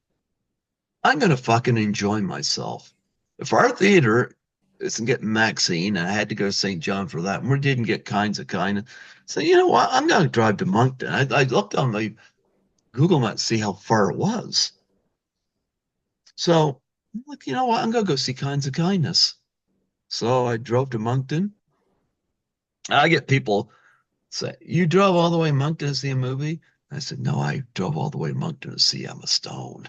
I'm gonna fucking enjoy myself. If our theater isn't getting Maxine, and I had to go to St. John for that, and we didn't get Kinds of Kind. So you know what? I'm gonna drive to Moncton. I looked on my Google Maps to see how far it was. So I'm like, you know what? I'm gonna go see Kinds of Kindness. So I drove to Moncton. I get people say, "You drove all the way to Moncton to see a movie?" I said, no, I drove all the way to Moncton to see Emma Stone.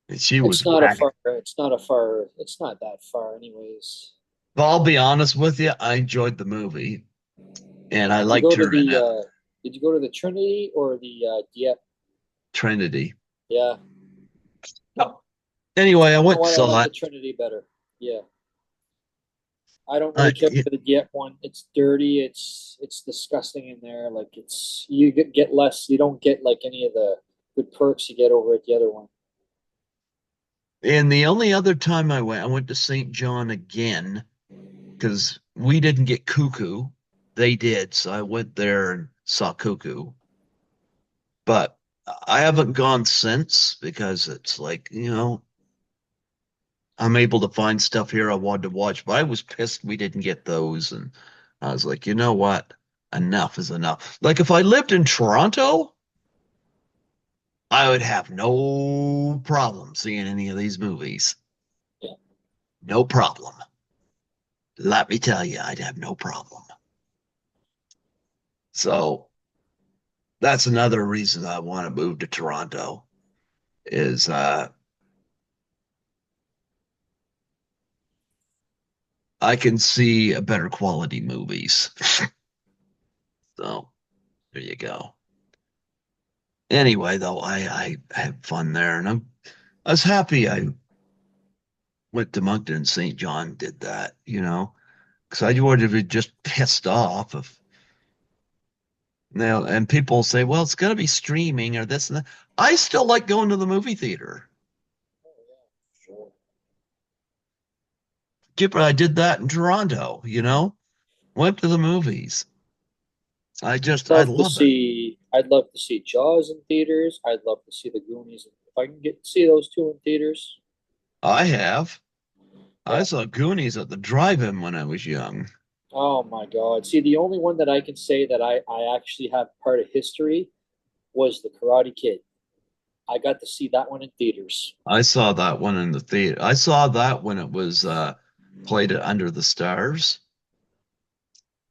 And she was wagging. it's not that far anyways. But I'll be honest with you, I enjoyed the movie and I Did you liked go to her in the it. did you go to the Trinity or the Dieppe? Trinity. Yeah. Anyway, I You know went to what? I saw like it. the Trinity better. Yeah. I don't really care Yeah, for the Dieppe one. It's dirty. It's disgusting in there. Like it's you get less. You don't get like any of the good perks you get over at the other one. and the only other time I went to St. John again because we didn't get Cuckoo. They did, so I went there and saw Cuckoo. But I haven't gone since because it's like, I'm able to find stuff here I wanted to watch, but I was pissed we didn't get those. And I was like, you know what? Enough is enough. Like if I lived in Toronto, I would have no problem seeing any of these movies. Yeah. No problem. Let me tell you, I'd have no problem. So that's another reason I want to move to Toronto is I can see a better quality movies. So there you go. Anyway, though, I had fun there, and I was happy I went to Moncton and St. John did that, because I would have been just pissed off if now and people say, well, it's gonna be streaming or this and that. I still like going to the movie theater. Oh yeah, sure. Gilbert, I did that in Toronto, went to the movies. I love it. I'd love to see Jaws in theaters. I'd love to see the Goonies. If I can get to see those two in theaters, I have. I yeah. saw Goonies at the drive-in when I was young. Oh my God. See, the only one that I can say that I actually have part of history was the Karate Kid. I got to see that one in theaters. I saw that one in the theater. I saw that when it was played at Under the Stars.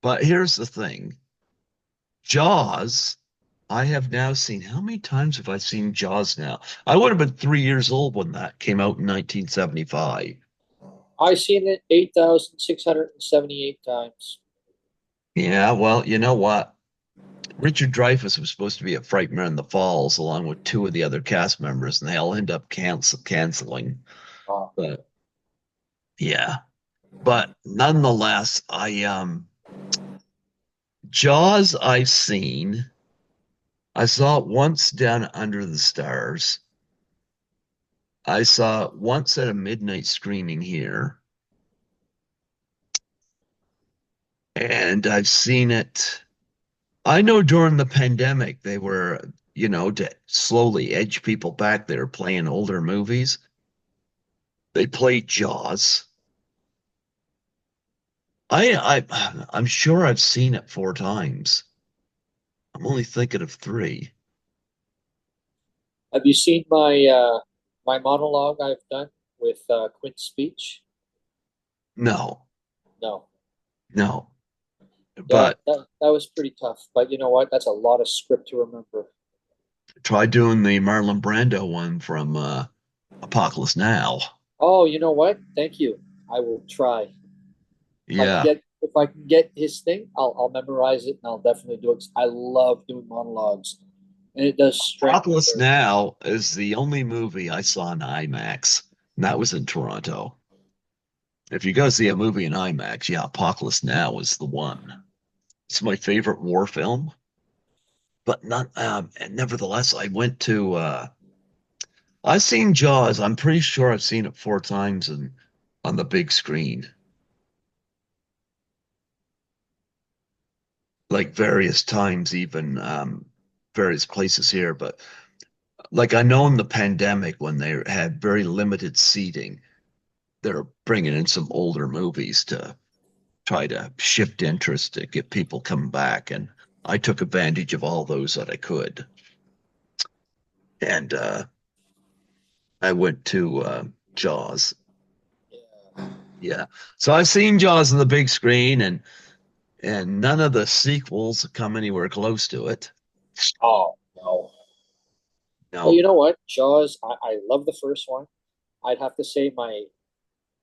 But here's the thing. Jaws, I have now seen. How many times have I seen Jaws now? I would have been 3 years old when that came out in 1975. I seen it 8,678 times. Yeah, well, you know what? Richard Dreyfuss was supposed to be a Frightmare in the Falls along with two of the other cast members, and they all end up canceling. Wow. But yeah, but nonetheless, Jaws I've seen. I saw it once down Under the Stars. I saw it once at a midnight screening here, and I've seen it. I know during the pandemic they were, to slowly edge people back, they were playing older movies. They played Jaws. I'm sure I've seen it 4 times. I'm only thinking of three. Have you seen my monologue I've done with Quint's speech? No, No. no. Yeah, But that was pretty tough. But you know what? That's a lot of script to remember. try doing the Marlon Brando one from Apocalypse Now. Oh, you know what? Thank you. I will try. Yeah. If I can get his thing, I'll memorize it and I'll definitely do it. 'Cause I love doing monologues, and it does strengthen the Apocalypse character. Now is the only movie I saw in IMAX, and that was in Toronto. If you go see a movie in IMAX, yeah, Apocalypse Now is the one. It's my favorite war film, but not. And nevertheless, I've seen Jaws. I'm pretty sure I've seen it 4 times and on the big screen, like various times, even various places here. But like I know in the pandemic when they had very limited seating, they're bringing in some older movies to try to shift interest to get people coming back. And I took advantage of all those that I could. And I went to Jaws. Yeah. Yeah. So I've seen Jaws on the big screen, and and none of the sequels come anywhere close to it. Oh no. Well, you No. know what? Jaws, I love the first one. I'd have to say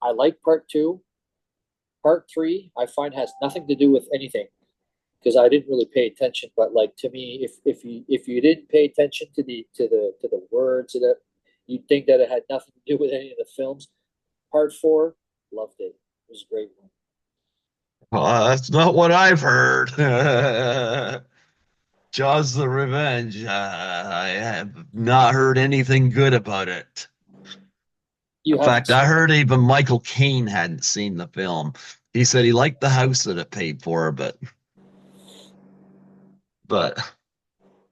I like part two. Part three, I find has nothing to do with anything because I didn't really pay attention. But like to me, if you didn't pay attention to the words that you'd think that it had nothing to do with any of the films. Part four, loved it. It was a great one. That's not what I've heard. Jaws the Revenge. I have not heard anything good about it. You In haven't fact, I seen it? heard even Michael Caine hadn't seen the film. He said he liked the house that it paid for, but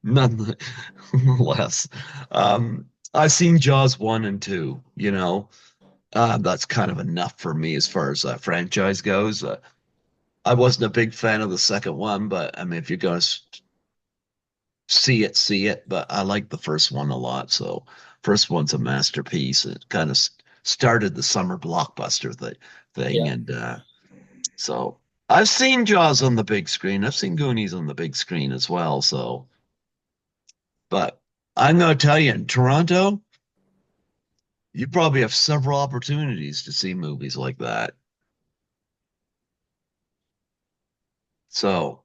nonetheless, I've seen Jaws 1 and 2, you know. That's kind of enough for me as far as that franchise goes. I wasn't a big fan of the second one, but I mean, if you're going to see it, see it. But I like the first one a lot. So, first one's a masterpiece. It kind of started the summer blockbuster thing. Yeah. And so I've seen Jaws on the big screen. I've seen Goonies on the big screen as well. So, but I'm going to tell you, in Toronto, you probably have several opportunities to see movies like that. So,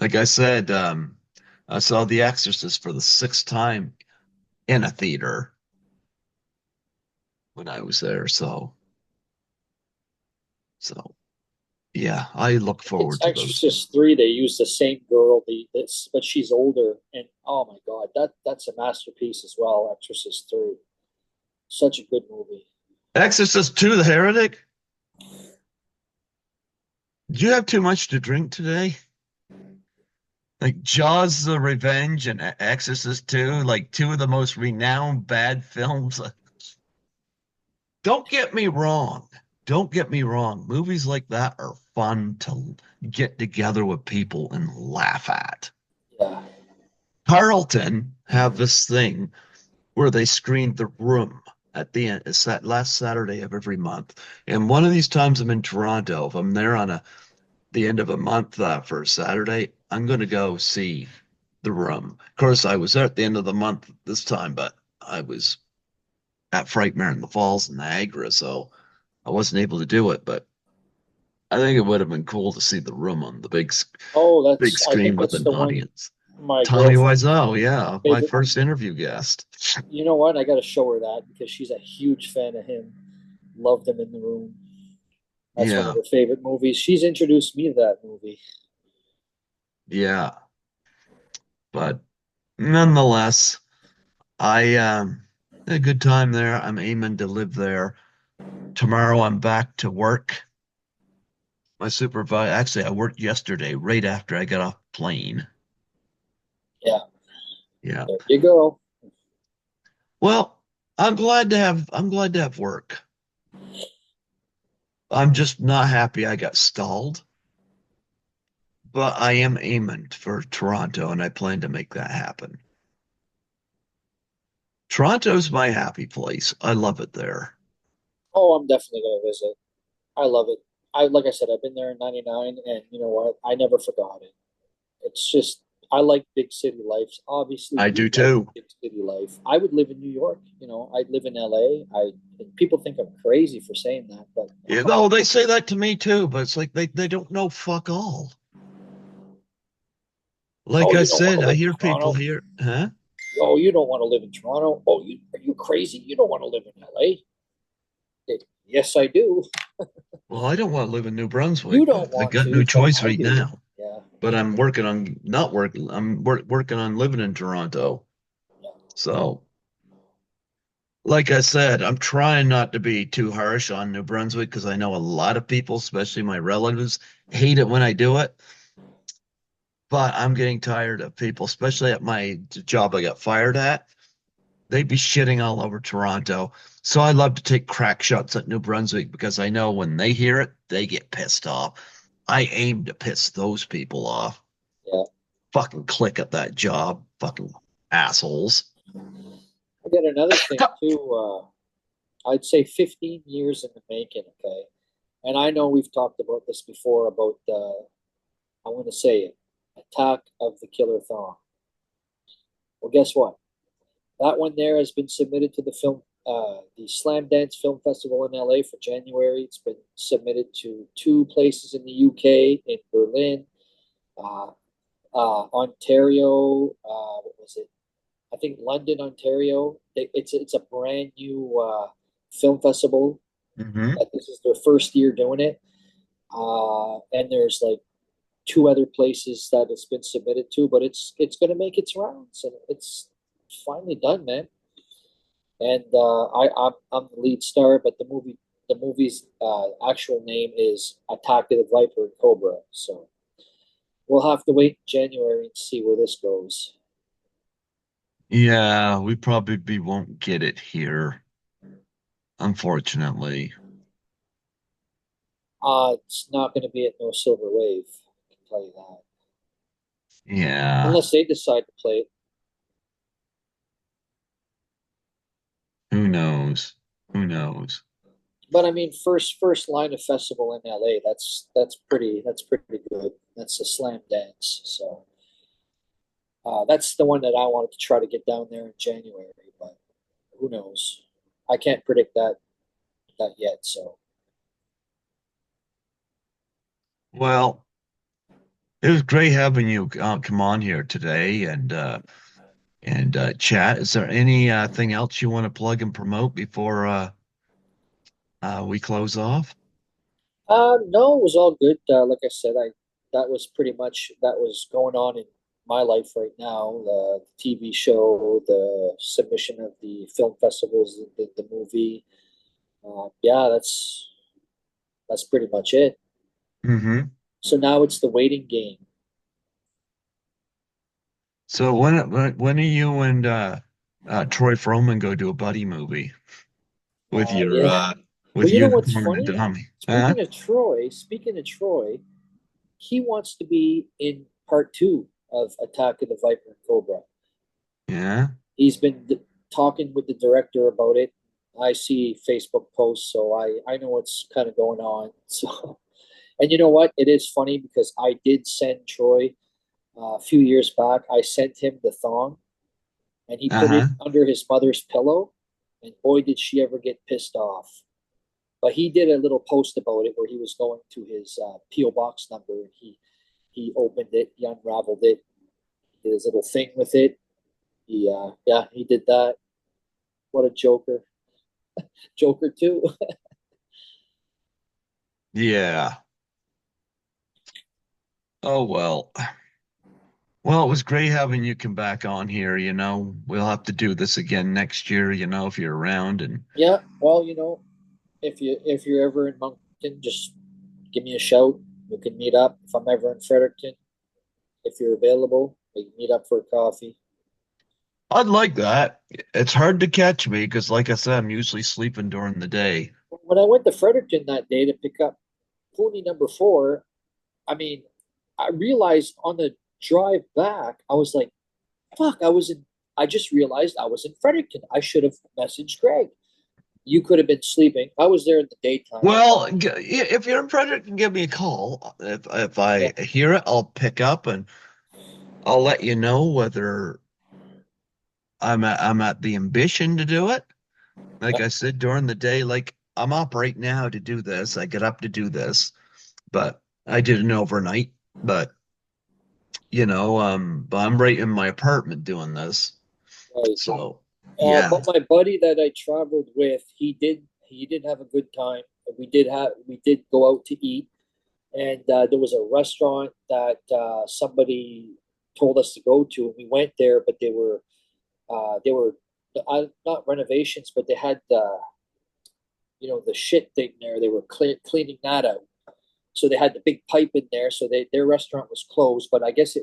like I said, I saw The Exorcist for the sixth time in a theater when I was there. So yeah, I look It's forward to those. Exorcist 3. They use the same girl, but she's older. And oh my God, that's a masterpiece as well. Exorcist 3. Such a good movie. Exorcist 2, The Heretic. Did you have too much to drink today? Like Jaws, The Revenge, and Exorcist 2, like two of the most renowned bad films. Don't get me wrong. Don't get me wrong. Movies like that are fun to get together with people and laugh at. Yeah. Carlton have this thing where they screen The Room at the end. It's that last Saturday of every month. And one of these times I'm in Toronto, if I'm there on the end of a month for Saturday, I'm going to go see The Room. Of course, I was there at the end of the month this time, but I was at Frightmare in the Falls in Niagara, so I wasn't able to do it. But I think it would have been cool to see The Room on the Oh, big I screen think with that's an the one audience. my Tommy girlfriend Wiseau, yeah, my favorite. first interview guest. You know what? I got to show her that because she's a huge fan of him. Loved him in the room. That's one of Yeah, her favorite movies. She's introduced me to that movie. yeah. But nonetheless, I had a good time there. I'm aiming to live there. Tomorrow I'm back to work. My supervisor, actually, I worked yesterday right after I got off the plane. Yeah, Yeah. there you go. Well, I'm glad to have work. I'm just not happy I got stalled, but I am aiming for Toronto and I plan to make that happen. Toronto's my happy place. I love it there. Oh, I'm definitely gonna visit. I love it. Like I said, I've been there in '99, and you know what? I never forgot it. It's just I like big city life. Obviously, I you do like too. big city life. I would live in New York. I'd live in LA. People think I'm crazy for saying that, but You know, they say that to me too, but it's like they don't know fuck all. Like oh, I you don't want said, to I live in hear people Toronto. here, huh? Oh, you don't want to live in Toronto. Oh, are you crazy? You don't want to live in LA. Yes, I do. Well, I don't want to live in New You Brunswick, don't but I want got no to, but choice I right do. now. Yeah, But I'm working on not working. I'm working on living in Toronto. yeah. So, like I said, I'm trying not to be too harsh on New Brunswick because I know a lot of people, especially my relatives, hate it when I do it. But I'm getting tired of people, especially at my job I got fired at. They'd be shitting all over Toronto. So I love to take crack shots at New Brunswick because I know when they hear it, they get pissed off. I aim to piss those people off. Yeah. Fucking click at that job. Fucking assholes. I got another thing too. I'd say 15 years in the making. Okay, And I know we've talked about this before about I want to say it, Attack of the Killer Thong. Well, guess what? That one there has been submitted to the Slam Dance Film Festival in LA for January. It's been submitted to two places in the UK, in Berlin, uh, Ontario. What was it? I think London, Ontario. It's a brand new film festival. Hmm. This is their first year doing it, and there's like two other places that it's been submitted to, but it's going to make its rounds, and it's finally done, man. And I'm the lead star, but the movie's actual name is Attack of the Viper and Cobra. So we'll have to wait in January and see where this goes. Yeah, we probably won't get it here, unfortunately. It's not going to be at No Silver Wave. I can tell you that, Yeah, unless they decide to play it. who knows? Who knows? But I mean, first line of festival in LA. That's pretty good. That's a slam dance. So that's the one that I wanted to try to get down there in January. But who knows? I can't predict that yet. So Well, it was great having you come on here today and chat. Is there any thing else you want to plug and promote before we close off? no, it was all good. Like I said, I that was pretty much that was going on in my life right now. The TV show, the submission of the film festivals, the movie. Yeah, that's pretty much it. Hmm. So now it's the waiting game. So when are you and Troy Froman go do a buddy movie with your Yeah. Well, with you know what's Unicorn and funny? Tommy? Huh? Speaking of Troy, he wants to be in part two of Attack of the Viper and Cobra. Yeah. He's been talking with the director about it. I see Facebook posts, so I know what's kind of going on. So, and you know what? It is funny because I did send Troy a few years back. I sent him the thong, and he put it Uh-huh. under his mother's pillow, and boy, did she ever get pissed off. But he did a little post about it where he was going to his PO box number, and he opened it, he unraveled it, did his little thing with it. Yeah, he did that. What a joker, Joker too. Yeah. Oh well. Well, it was great having you come back on here. We'll have to do this again next year, if you're around. And Yeah, well, if you're ever in Moncton, just give me a shout. We can meet up. If I'm ever in Fredericton, if you're available, we can meet up for a coffee. I'd like that. It's hard to catch me because, like I said, I'm usually sleeping during the day. When I went to Fredericton that day to pick up pony number four, I mean, I realized on the drive back, I was like, fuck, I just realized I was in Fredericton. I should have messaged Greg. You could have been sleeping. I was there in the daytime. Well, if you're in Frederick, give me a call. If Yeah, I hear it, I'll pick up and I'll let you know whether I'm at the ambition to do it. Like yeah, I said, during the day, like I'm up right now to do this. I get up to do this, but I did an overnight. But but I'm right in my apartment doing this. right. So yeah. But my buddy that I traveled with, he did have a good time. We did go out to eat, and there was a restaurant that somebody told us to go to, and we went there. But they were not renovations, but they had the shit thing there. They were cleaning that out, so they had the big pipe in there. So their restaurant was closed, but I guess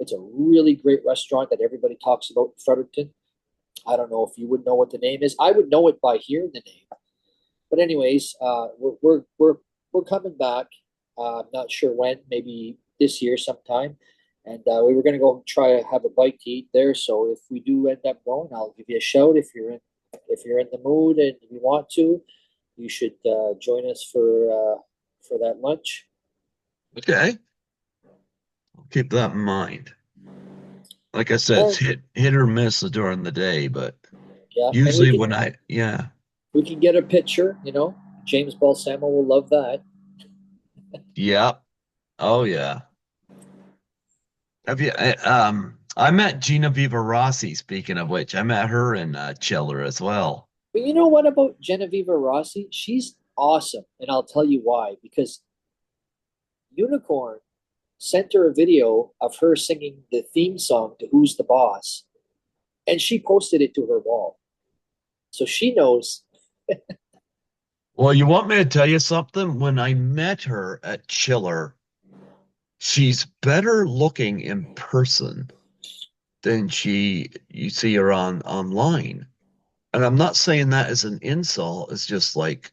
it's a really great restaurant that everybody talks about in Fredericton. I don't know if you would know what the name is. I would know it by hearing the name. But anyways, we're coming back. I'm not sure when, maybe this year sometime. And we were going to go try to have a bite to eat there. So if we do end up going, I'll give you a shout if you're in the mood and you want to. You should join us for for that lunch. Okay. I'll keep that in mind. Like I said, All it's right. hit or miss during the day, but Yeah, and usually when yeah, we can get a picture. James Balsamo will love that. yeah, oh yeah. I met Genevieve Rossi, speaking of which. I met her in Chiller as well. But you know what about Genevieve Rossi? She's awesome, and I'll tell you why. Because Unicorn sent her a video of her singing the theme song to Who's the Boss, and she posted it to her wall. So she knows. Well, you want me to tell you something? When I met her at Chiller, she's better looking in person than you see her online. And I'm not saying that as an insult. It's just like,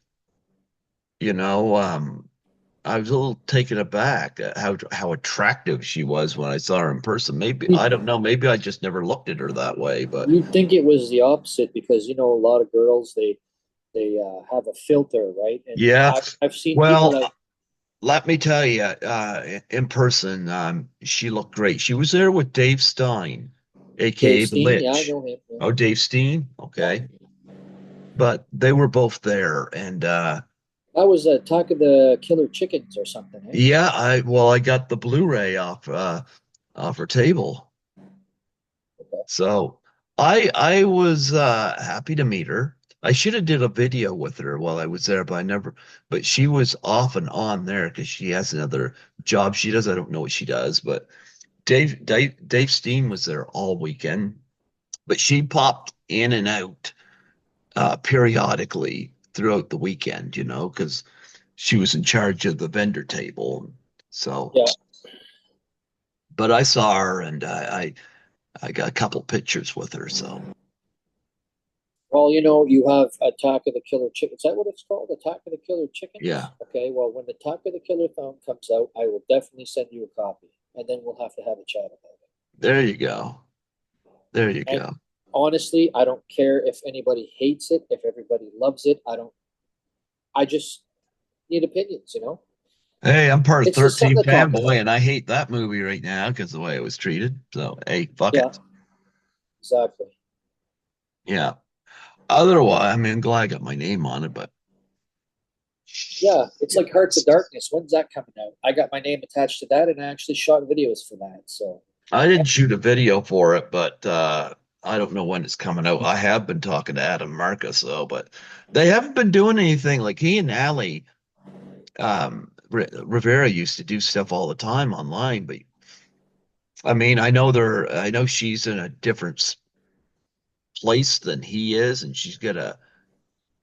you know, I was a little taken aback at how attractive she was when I saw her in person. Maybe I don't know. Maybe I just never looked at her that way. But You'd think it was the opposite because a lot of girls they have a filter, right? And yeah, I've seen people well, that let me tell you, in person, she looked great. She was there with Dave Stein, Dave aka the Steen, yeah, I Lich. know him. Yeah. Oh, Dave Steen. Yeah. Okay, but they were both there, and That was Talk of the Killer Chickens or something, eh? yeah, I got the Blu-ray off her table. Okay. So I was happy to meet her. I should have did a video with her while I was there, but I never. But she was off and on there because she has another job she does. I don't know what she does, but Dave Steen was there all weekend. But she popped in and out periodically throughout the weekend, because she was in charge of the vendor table. So, Yeah. but I saw her and I got a couple pictures with her. So Well, you have Attack of the Killer Chickens. Is that what it's called? Attack of the Killer yeah. Chickens? Okay, well, when the Attack of the Killer film comes out, I will definitely send you a copy, and then we'll have to have a chat about There you go. There you it. And go. honestly, I don't care if anybody hates it, if everybody loves it. I just need opinions. Hey, I'm part of It's just something 13 to talk Fanboy, about. and I hate that movie right now because the way it was treated. So, hey, fuck Yeah, it. exactly. Yeah. Otherwise, I mean, I'm glad I got my name on it, but Yeah, it's like Hearts of Darkness. When's that coming out? I got my name attached to that, and I actually shot videos for that. So, I didn't shoot a video for it, but I don't know when it's coming out. I have been talking to Adam Marcus, though, but they haven't been doing anything. Like he and Ali Rivera used to do stuff all the time online, but I mean, I know she's in a different place than he is, and she's got to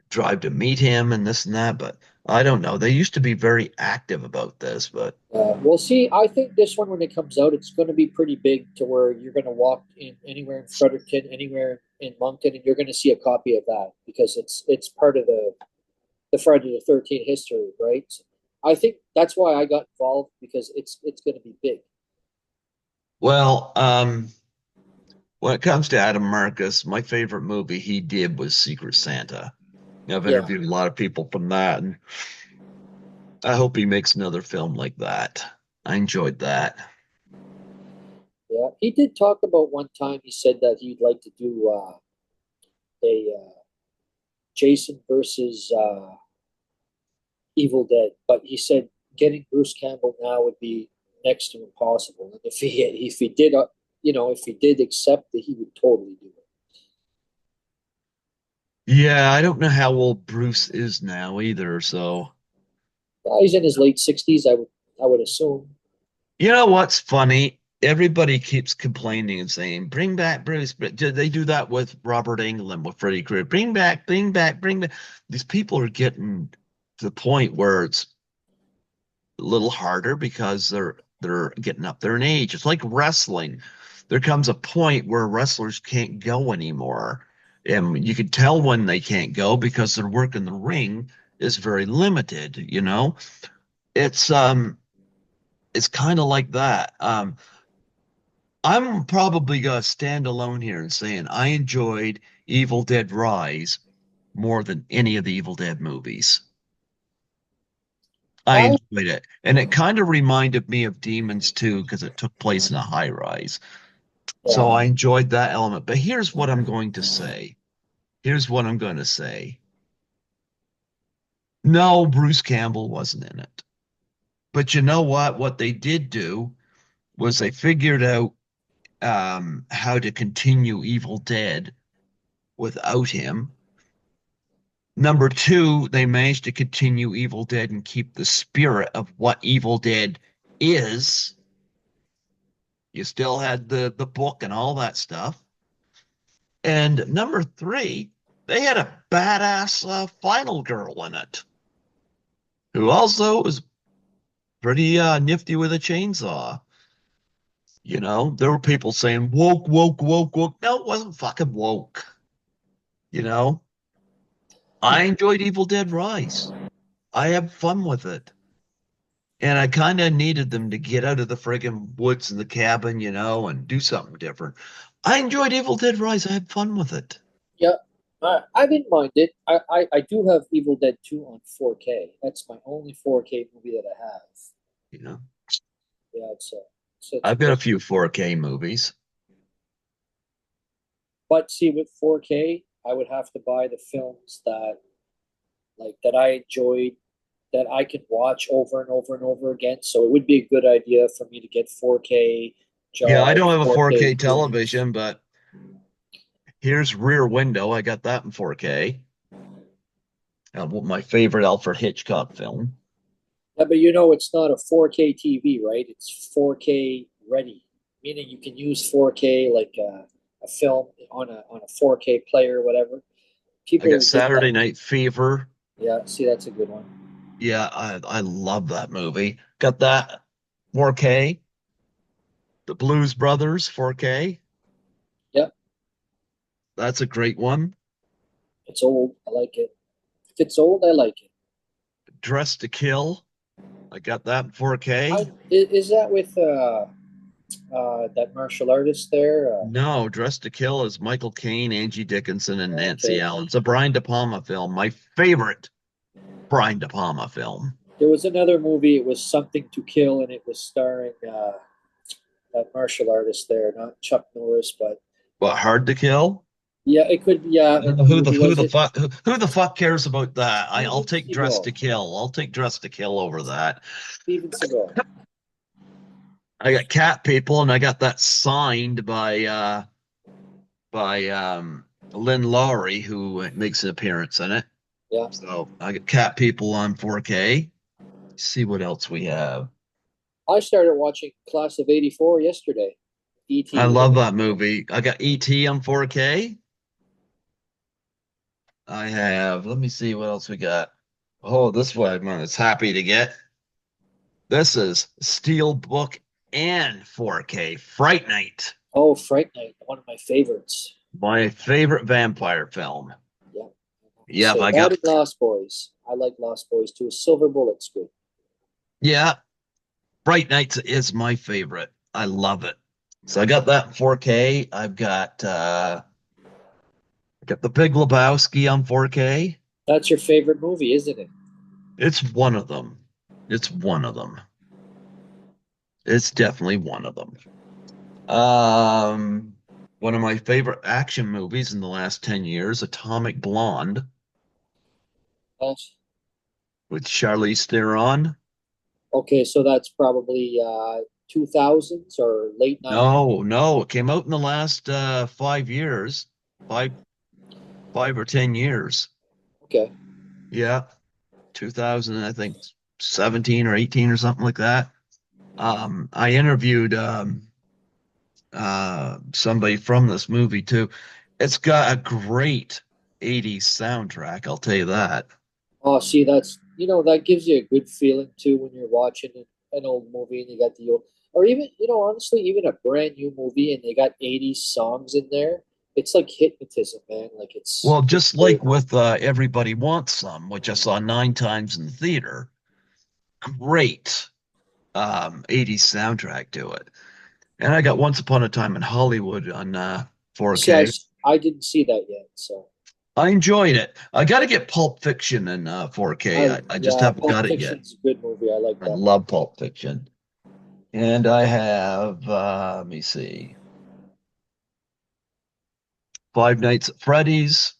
drive to meet him and this and that. But I don't know. They used to be very active about this, but we'll see. I think this one, when it comes out, it's going to be pretty big to where you're going to walk in anywhere in Fredericton, anywhere in Moncton, and you're going to see a copy of that because it's part of the Friday the 13th history, right? I think that's why I got involved because it's going to be big. well, when it comes to Adam Marcus, my favorite movie he did was Secret Santa. I've Yeah, interviewed a lot of people from that, and I hope he makes another film like that. I enjoyed that. yeah. He did talk about one time. He said that he'd like to do a Jason versus Evil Dead, but he said getting Bruce Campbell now would be next to impossible. And if he did, if he did accept it, he would totally do it. Yeah, I don't know how old Bruce is now either, so He's in his late 60s, I would assume. you know what's funny? Everybody keeps complaining and saying, "Bring back Bruce." But they do that with Robert Englund, with Freddie Krueger. Bring back, bring back, bring back. These people are getting to the point where it's a little harder because they're getting up there in age. It's like wrestling. There comes a point where wrestlers can't go anymore. And you can tell when they can't go because their work in the ring is very limited. It's it's kind of like that. I'm probably gonna stand alone here and saying I enjoyed Evil Dead Rise more than any of the Evil Dead movies. I I enjoyed it. And it kind of reminded me of Demons too, because it took place in a high rise. So yeah. I enjoyed that element. But here's what I'm going to say. Here's what I'm going to say. No, Bruce Campbell wasn't in it. But you know what? What they did do was they figured out how to continue Evil Dead without him. Number two, they managed to continue Evil Dead and keep the spirit of what Evil Dead is. You still had the book and all that stuff. And number three, they had a badass final girl in it who also was pretty nifty with a chainsaw. You know, there were people saying woke, woke, woke, woke. No, it wasn't fucking woke. You know, I enjoyed Evil Dead Rise. I had fun with it. And I kind of needed them to get out of the friggin' woods and the cabin, and do something different. I enjoyed Evil Dead Rise. I had fun with it. Yeah, I didn't mind it. I do have Evil Dead 2 on 4K. That's my only 4K movie that I have. You know, Yeah, it's a I've got a good. few 4K movies. But see, with 4K, I would have to buy the films that I enjoyed that I can watch over and over and over again. So it would be a good idea for me to get 4K Yeah, I Jaws, don't have a 4K 4K Goonies. television, but here's Rear Window. I got that in 4K. My favorite Alfred Hitchcock film. Yeah, but it's not a 4K TV, right? It's 4K ready, meaning you can use 4K like a film on a 4K player or whatever. I got People did that. Saturday Night Fever. Yeah, see, that's a good one. Yeah, I love that movie. Got that 4K. The Blues Brothers 4K. Yep, That's a great one. it's old. I like it. If it's old, I like it. Dress to Kill. I got that in 4K. Is that with that martial artist there? No, Dress to Kill is Michael Caine, Angie Dickinson, and Nancy Okay. Allen. It's a Brian De Palma film. My favorite Brian De Palma film. There was another movie. It was Something to Kill, and it was starring that martial artist there, not Chuck Norris, but What, Hard to Kill? yeah, it could. Yeah, and Who the who who was the it? fuck who the fuck cares about that? I'll Steven take Dress to Seagal. Kill. I'll take Dress to Kill over that. Steven Seagal. I got Cat People, and I got that signed by Lynn Lowry, who makes an appearance in it. Yeah, So I got Cat People on 4K. See what else we have. I started watching Class of '84 yesterday. I E.T. love that movie. I got E.T. on 4K. I have, let me see what else we got. Oh, this one I was happy to get. This is Steelbook and 4K Fright Night, Oh, Fright Night, one of my favorites. my favorite vampire film. Yeah. Yep, So I that got, and Lost Boys. I like Lost Boys too. Silver Bullet's good. yeah, Fright Night is my favorite. I love it. So I got that in 4K. Got The Big Lebowski on 4K. That's your favorite movie, isn't it? It's one of them. It's one of them. It's definitely one of them. Um, One of my favorite action movies in the last 10 years, Atomic Blonde That's, with Charlize Theron. okay, so that's probably 2000s or late 90s. No, no, it came out in the last 5 years, five, 5 or 10 years. Okay. Yeah, 2000, I think 17 or 18 or something like that. I interviewed somebody from this movie too. It's got a great 80s soundtrack, I'll tell you that. Oh, see, that gives you a good feeling too when you're watching an old movie and you got the old, or even, honestly, even a brand new movie and they got 80s songs in there. It's like hypnotism, man. Like Well, it's just great. like with Everybody Wants Some, which I saw 9 times in the theater, great 80s soundtrack to it. And I got Once Upon a Time in Hollywood on See, I, 4K. I didn't see that yet, so. I enjoyed it. I got to get Pulp Fiction in 4K. I just Yeah, haven't Pulp got it yet. Fiction's a good movie. I like I that love movie. Pulp Fiction. And I have, let me see, Five Nights at Freddy's,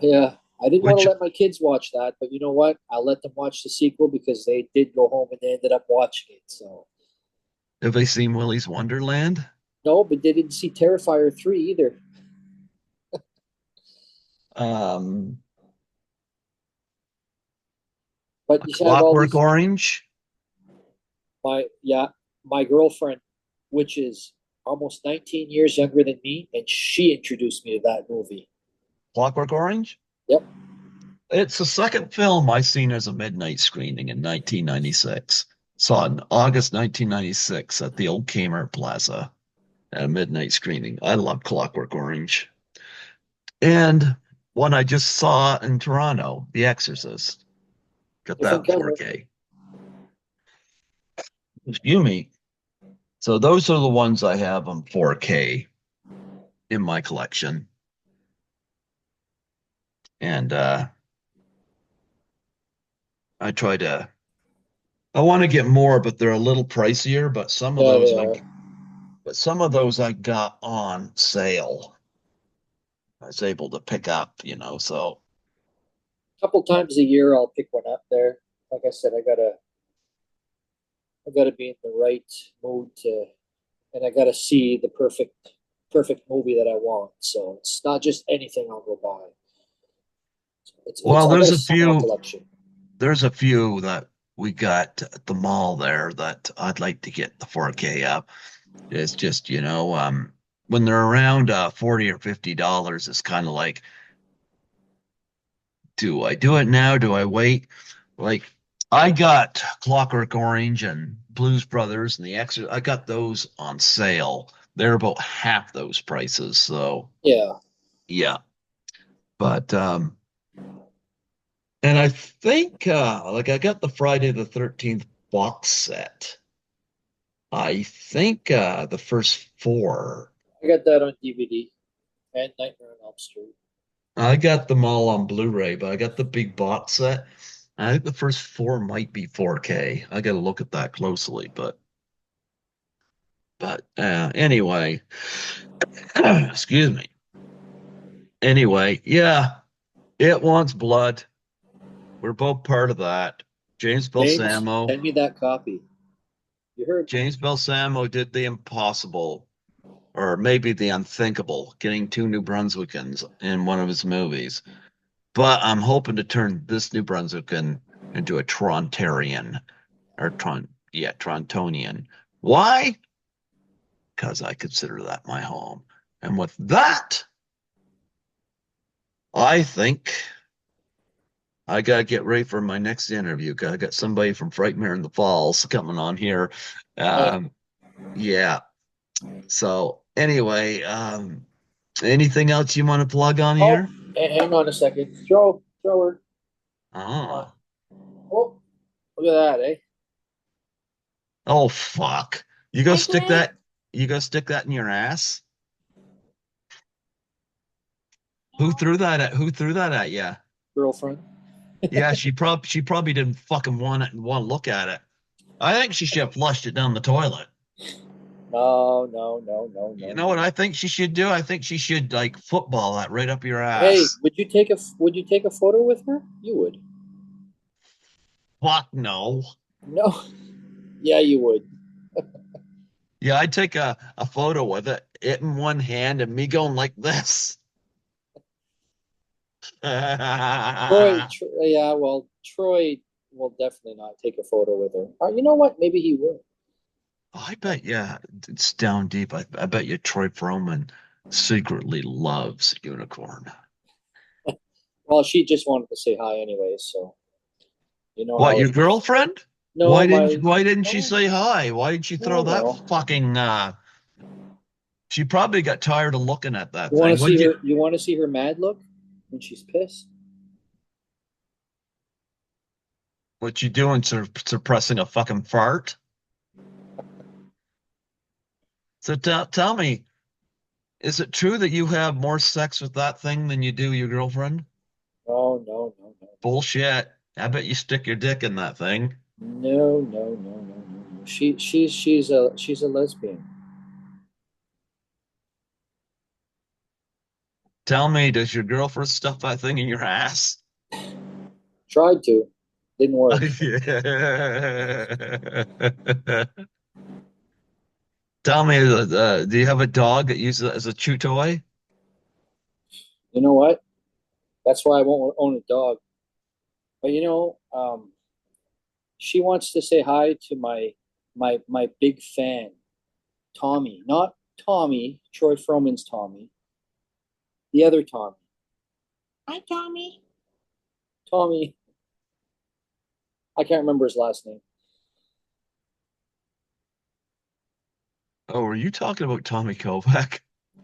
Yeah, I didn't want to which, let my kids watch that, but you know what? I'll let them watch the sequel because they did go home and they ended up watching it. So have they seen Willy's Wonderland? no, but they didn't see Terrifier 3 either. Um, But A you have all Clockwork these Orange. my girlfriend, which is almost 19 years younger than me, and she introduced me to that movie. Clockwork Orange? Yep. It's the second film I seen as a midnight screening in 1996. Saw it in August 1996 at the old Kmart Plaza at a midnight screening. I love Clockwork Orange. And one I just saw in Toronto, The Exorcist. Got that Different in kettle. 4K. Excuse me. So those are the ones I have on 4K in my collection. And I try to I want to get more, but they're a little pricier, Yeah, they are. but some of those I got on sale. I was able to pick up, so A couple times a year, I'll pick one up there. Like I said, I gotta be in the right mood to, and I gotta see the perfect movie that I want. So it's not just anything I'll go buy. It's well, I got a small collection. there's a few that we got at the mall there that I'd like to get the 4K up. It's just, when they're around 40 or $50, it's kind of like, do I do it now? Do I wait? Like I got Clockwork Orange and Blues Brothers and The Exorcist. I got those on sale. They're about half those prices. So Yeah, yeah. But and I think like I got the Friday the 13th box set. I think the first four. I got that on DVD and Nightmare on Elm Street. I got them all on Blu-ray, but I got the big box set. I think the first four might be 4K. I got to look at that closely, but anyway, excuse me. Anyway, yeah, it wants blood. We're both part of that. James James, Balsamo. send me that copy. You heard me. James Balsamo did the impossible, or maybe the unthinkable, getting two New Brunswickans in one of his movies. But I'm hoping to turn this New Brunswickan into a Trontarian, or Trontonian. Why? Because I consider that my home. And with that, I think I gotta get ready for my next interview. 'Cause I got somebody from Frightmare in the Falls coming on here. Yeah. Um, yeah. So anyway, anything else you want to plug on Oh, here? hang on a second. Throw her. Oh, Oh, look at that, eh? oh fuck! You go Quack, stick quack. that. You go stick that in your ass. Who threw that at? Who threw that at you? Girlfriend. Yeah, she probably didn't fucking want it and want to look at it. I think she should have flushed it down the toilet. No, no, no, no, You no, know what no. I think she should do? I think she should like football that right up your Hey, ass. would you take a photo with her? You would. Fuck no. No. Yeah, you would. Yeah, I'd take a photo with it in one hand and me going like this. I Yeah, well, Troy will definitely not take a photo with her. You know what? Maybe he will. bet, yeah, it's down deep. I bet you Troy Froman secretly loves unicorn. Well, she just wanted to say hi anyway, so you know What, how your it is. girlfriend? No, Why didn't she no, say hi? Why did she throw oh that well. fucking she probably got tired of looking at that You want thing. to see her? You want to see her mad look when she's pissed? What you doing, suppressing a fucking fart? So tell me, is it true that you have more sex with that thing than you do your girlfriend? no, no, Bullshit. I bet you stick your dick in that thing. no, no, no, no, no, no. She's a lesbian. Tell me, does your girlfriend stuff that thing in your ass? Tried to, didn't work. Tell me, do you have a dog that uses it as a chew toy? You know what? That's why I won't own a dog. But she wants to say hi to my big fan, Tommy. Not Tommy, Troy Froman's Tommy. The other Tommy. Hi, Tommy. Tommy. I can't remember his last name. Oh, are you talking about Tommy Kovac?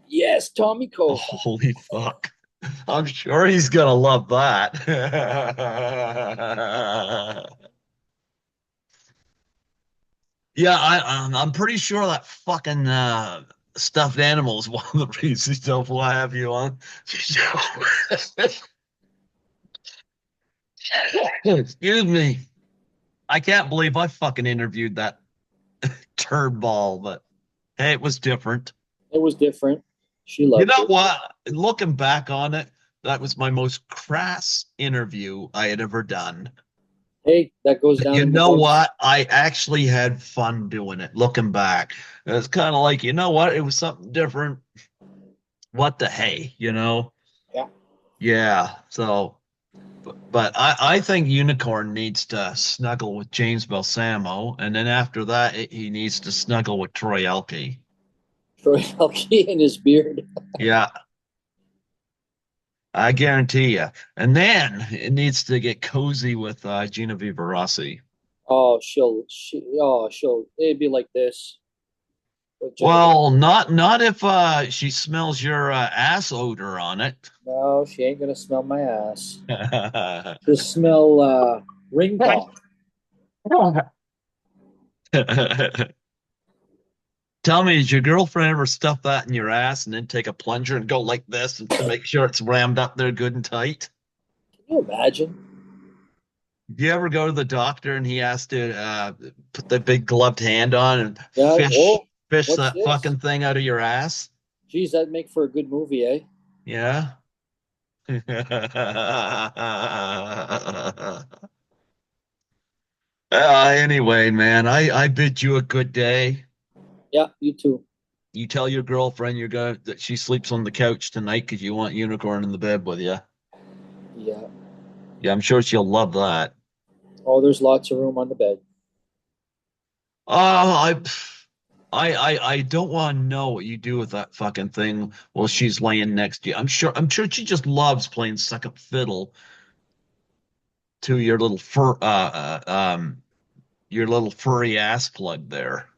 Yes, Tommy Oh, Kovac. holy fuck. I'm sure he's gonna love that. Yeah, I'm pretty sure that fucking stuffed animal is one of the reasons don't I have you on. Excuse me. I can't believe I fucking interviewed that turd ball, but hey, it was different. It was different. She You loved know it. what? Looking back on it, that was my most crass interview I had ever done. Hey, that goes But down you in the know books. what? I actually had fun doing it, looking back. It's kind of like, you know what? It was something different. What the hey, you know? Yeah. Yeah. So, but I think Unicorn needs to snuggle with James Balsamo, and then after that, he needs to snuggle with Troy Elke. Troy Elke and his beard. Yeah, I guarantee you. And then it needs to get cozy with Genevieve Rossi. It'd be like this with Genevieve. Well, not if she smells your ass odor on it. No, she ain't gonna smell my ass. She'll smell ring pop. Tell me, did your girlfriend ever stuff that in your ass and then take a plunger and go like this to make sure it's rammed up there good and tight? Can you imagine? Do you ever go to the doctor and he has to put the big gloved hand on and Yeah. fish What's that this? fucking thing out of your ass? Geez, that'd make for a good movie, eh? Yeah. Anyway, man, I bid you a good day. Yeah, you too. You tell your girlfriend you're going that she sleeps on the couch tonight because you want Unicorn in the bed with you. Yeah. Yeah, I'm sure she'll love that. Oh, there's lots of room on the bed. Oh, I don't want to know what you do with that fucking thing while she's laying next to you. I'm sure she just loves playing second fiddle to your little furry ass plug there.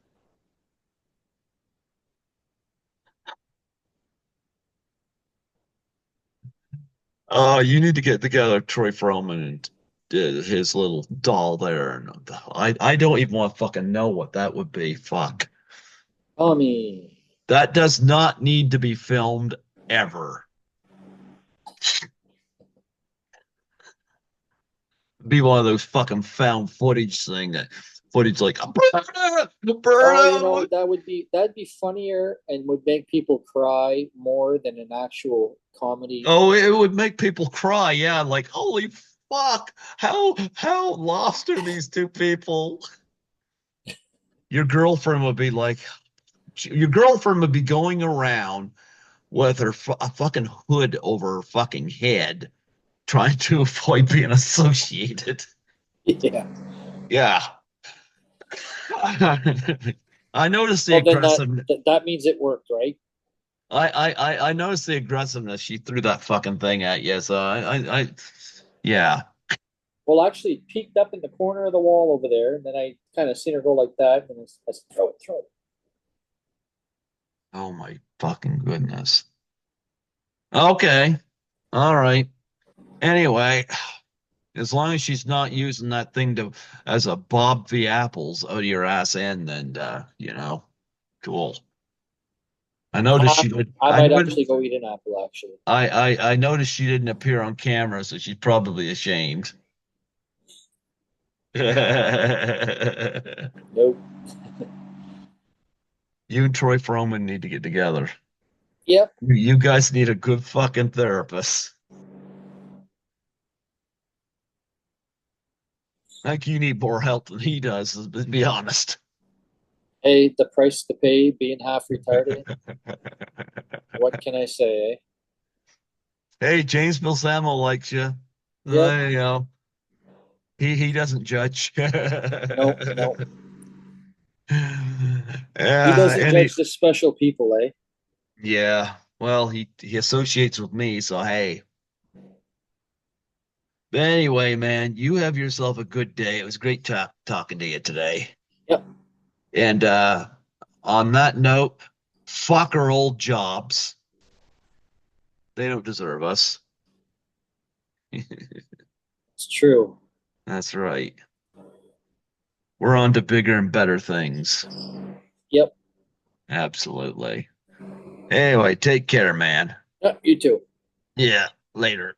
Oh, you need to get together Troy Froman and his little doll there. And I don't even want to fucking know what that would be. Fuck. Tommy. That does not need to be filmed ever. Be one of those fucking found footage thing that footage like Oh, Birdo. that'd be funnier and would make people cry more than an actual comedy. Oh, it would make people cry. Yeah, like holy fuck. How lost are these two people? Your girlfriend would be like, your girlfriend would be going around with a fucking hood over her fucking head, trying to avoid being associated. Yeah. Yeah. I noticed the Well, then aggressiveness. that means it worked, right? I noticed the aggressiveness she threw that fucking thing at you. So yeah. Well, actually, it peeked up in the corner of the wall over there, and then I kind of seen her go like that, and I said, "Throw it, throw it." Oh my fucking goodness. Okay. All right. Anyway, as long as she's not using that thing to as a Bob v. Apples out of your ass end, then cool. I noticed she did. I might actually go eat an apple, actually. I noticed she didn't appear on camera, so she's probably ashamed. You Nope. and Troy Froman need to get together. Yep. You guys need a good fucking therapist. I think you need more help than he does, to be honest. Hey, the price to pay being half retarded. What can I say, eh? Hey, James Bilsamo likes you. Yep. You know, he doesn't judge. No, no. He Yeah, doesn't and he, judge the special people, eh? yeah. Well, he associates with me, so hey. But anyway, man, you have yourself a good day. It was great talking to you today. Yep. And on that note, fuck our old jobs. They don't deserve us. It's true. That's right. We're on to bigger and better things. Yep. Absolutely. Anyway, take care, man. You too. Yeah, later.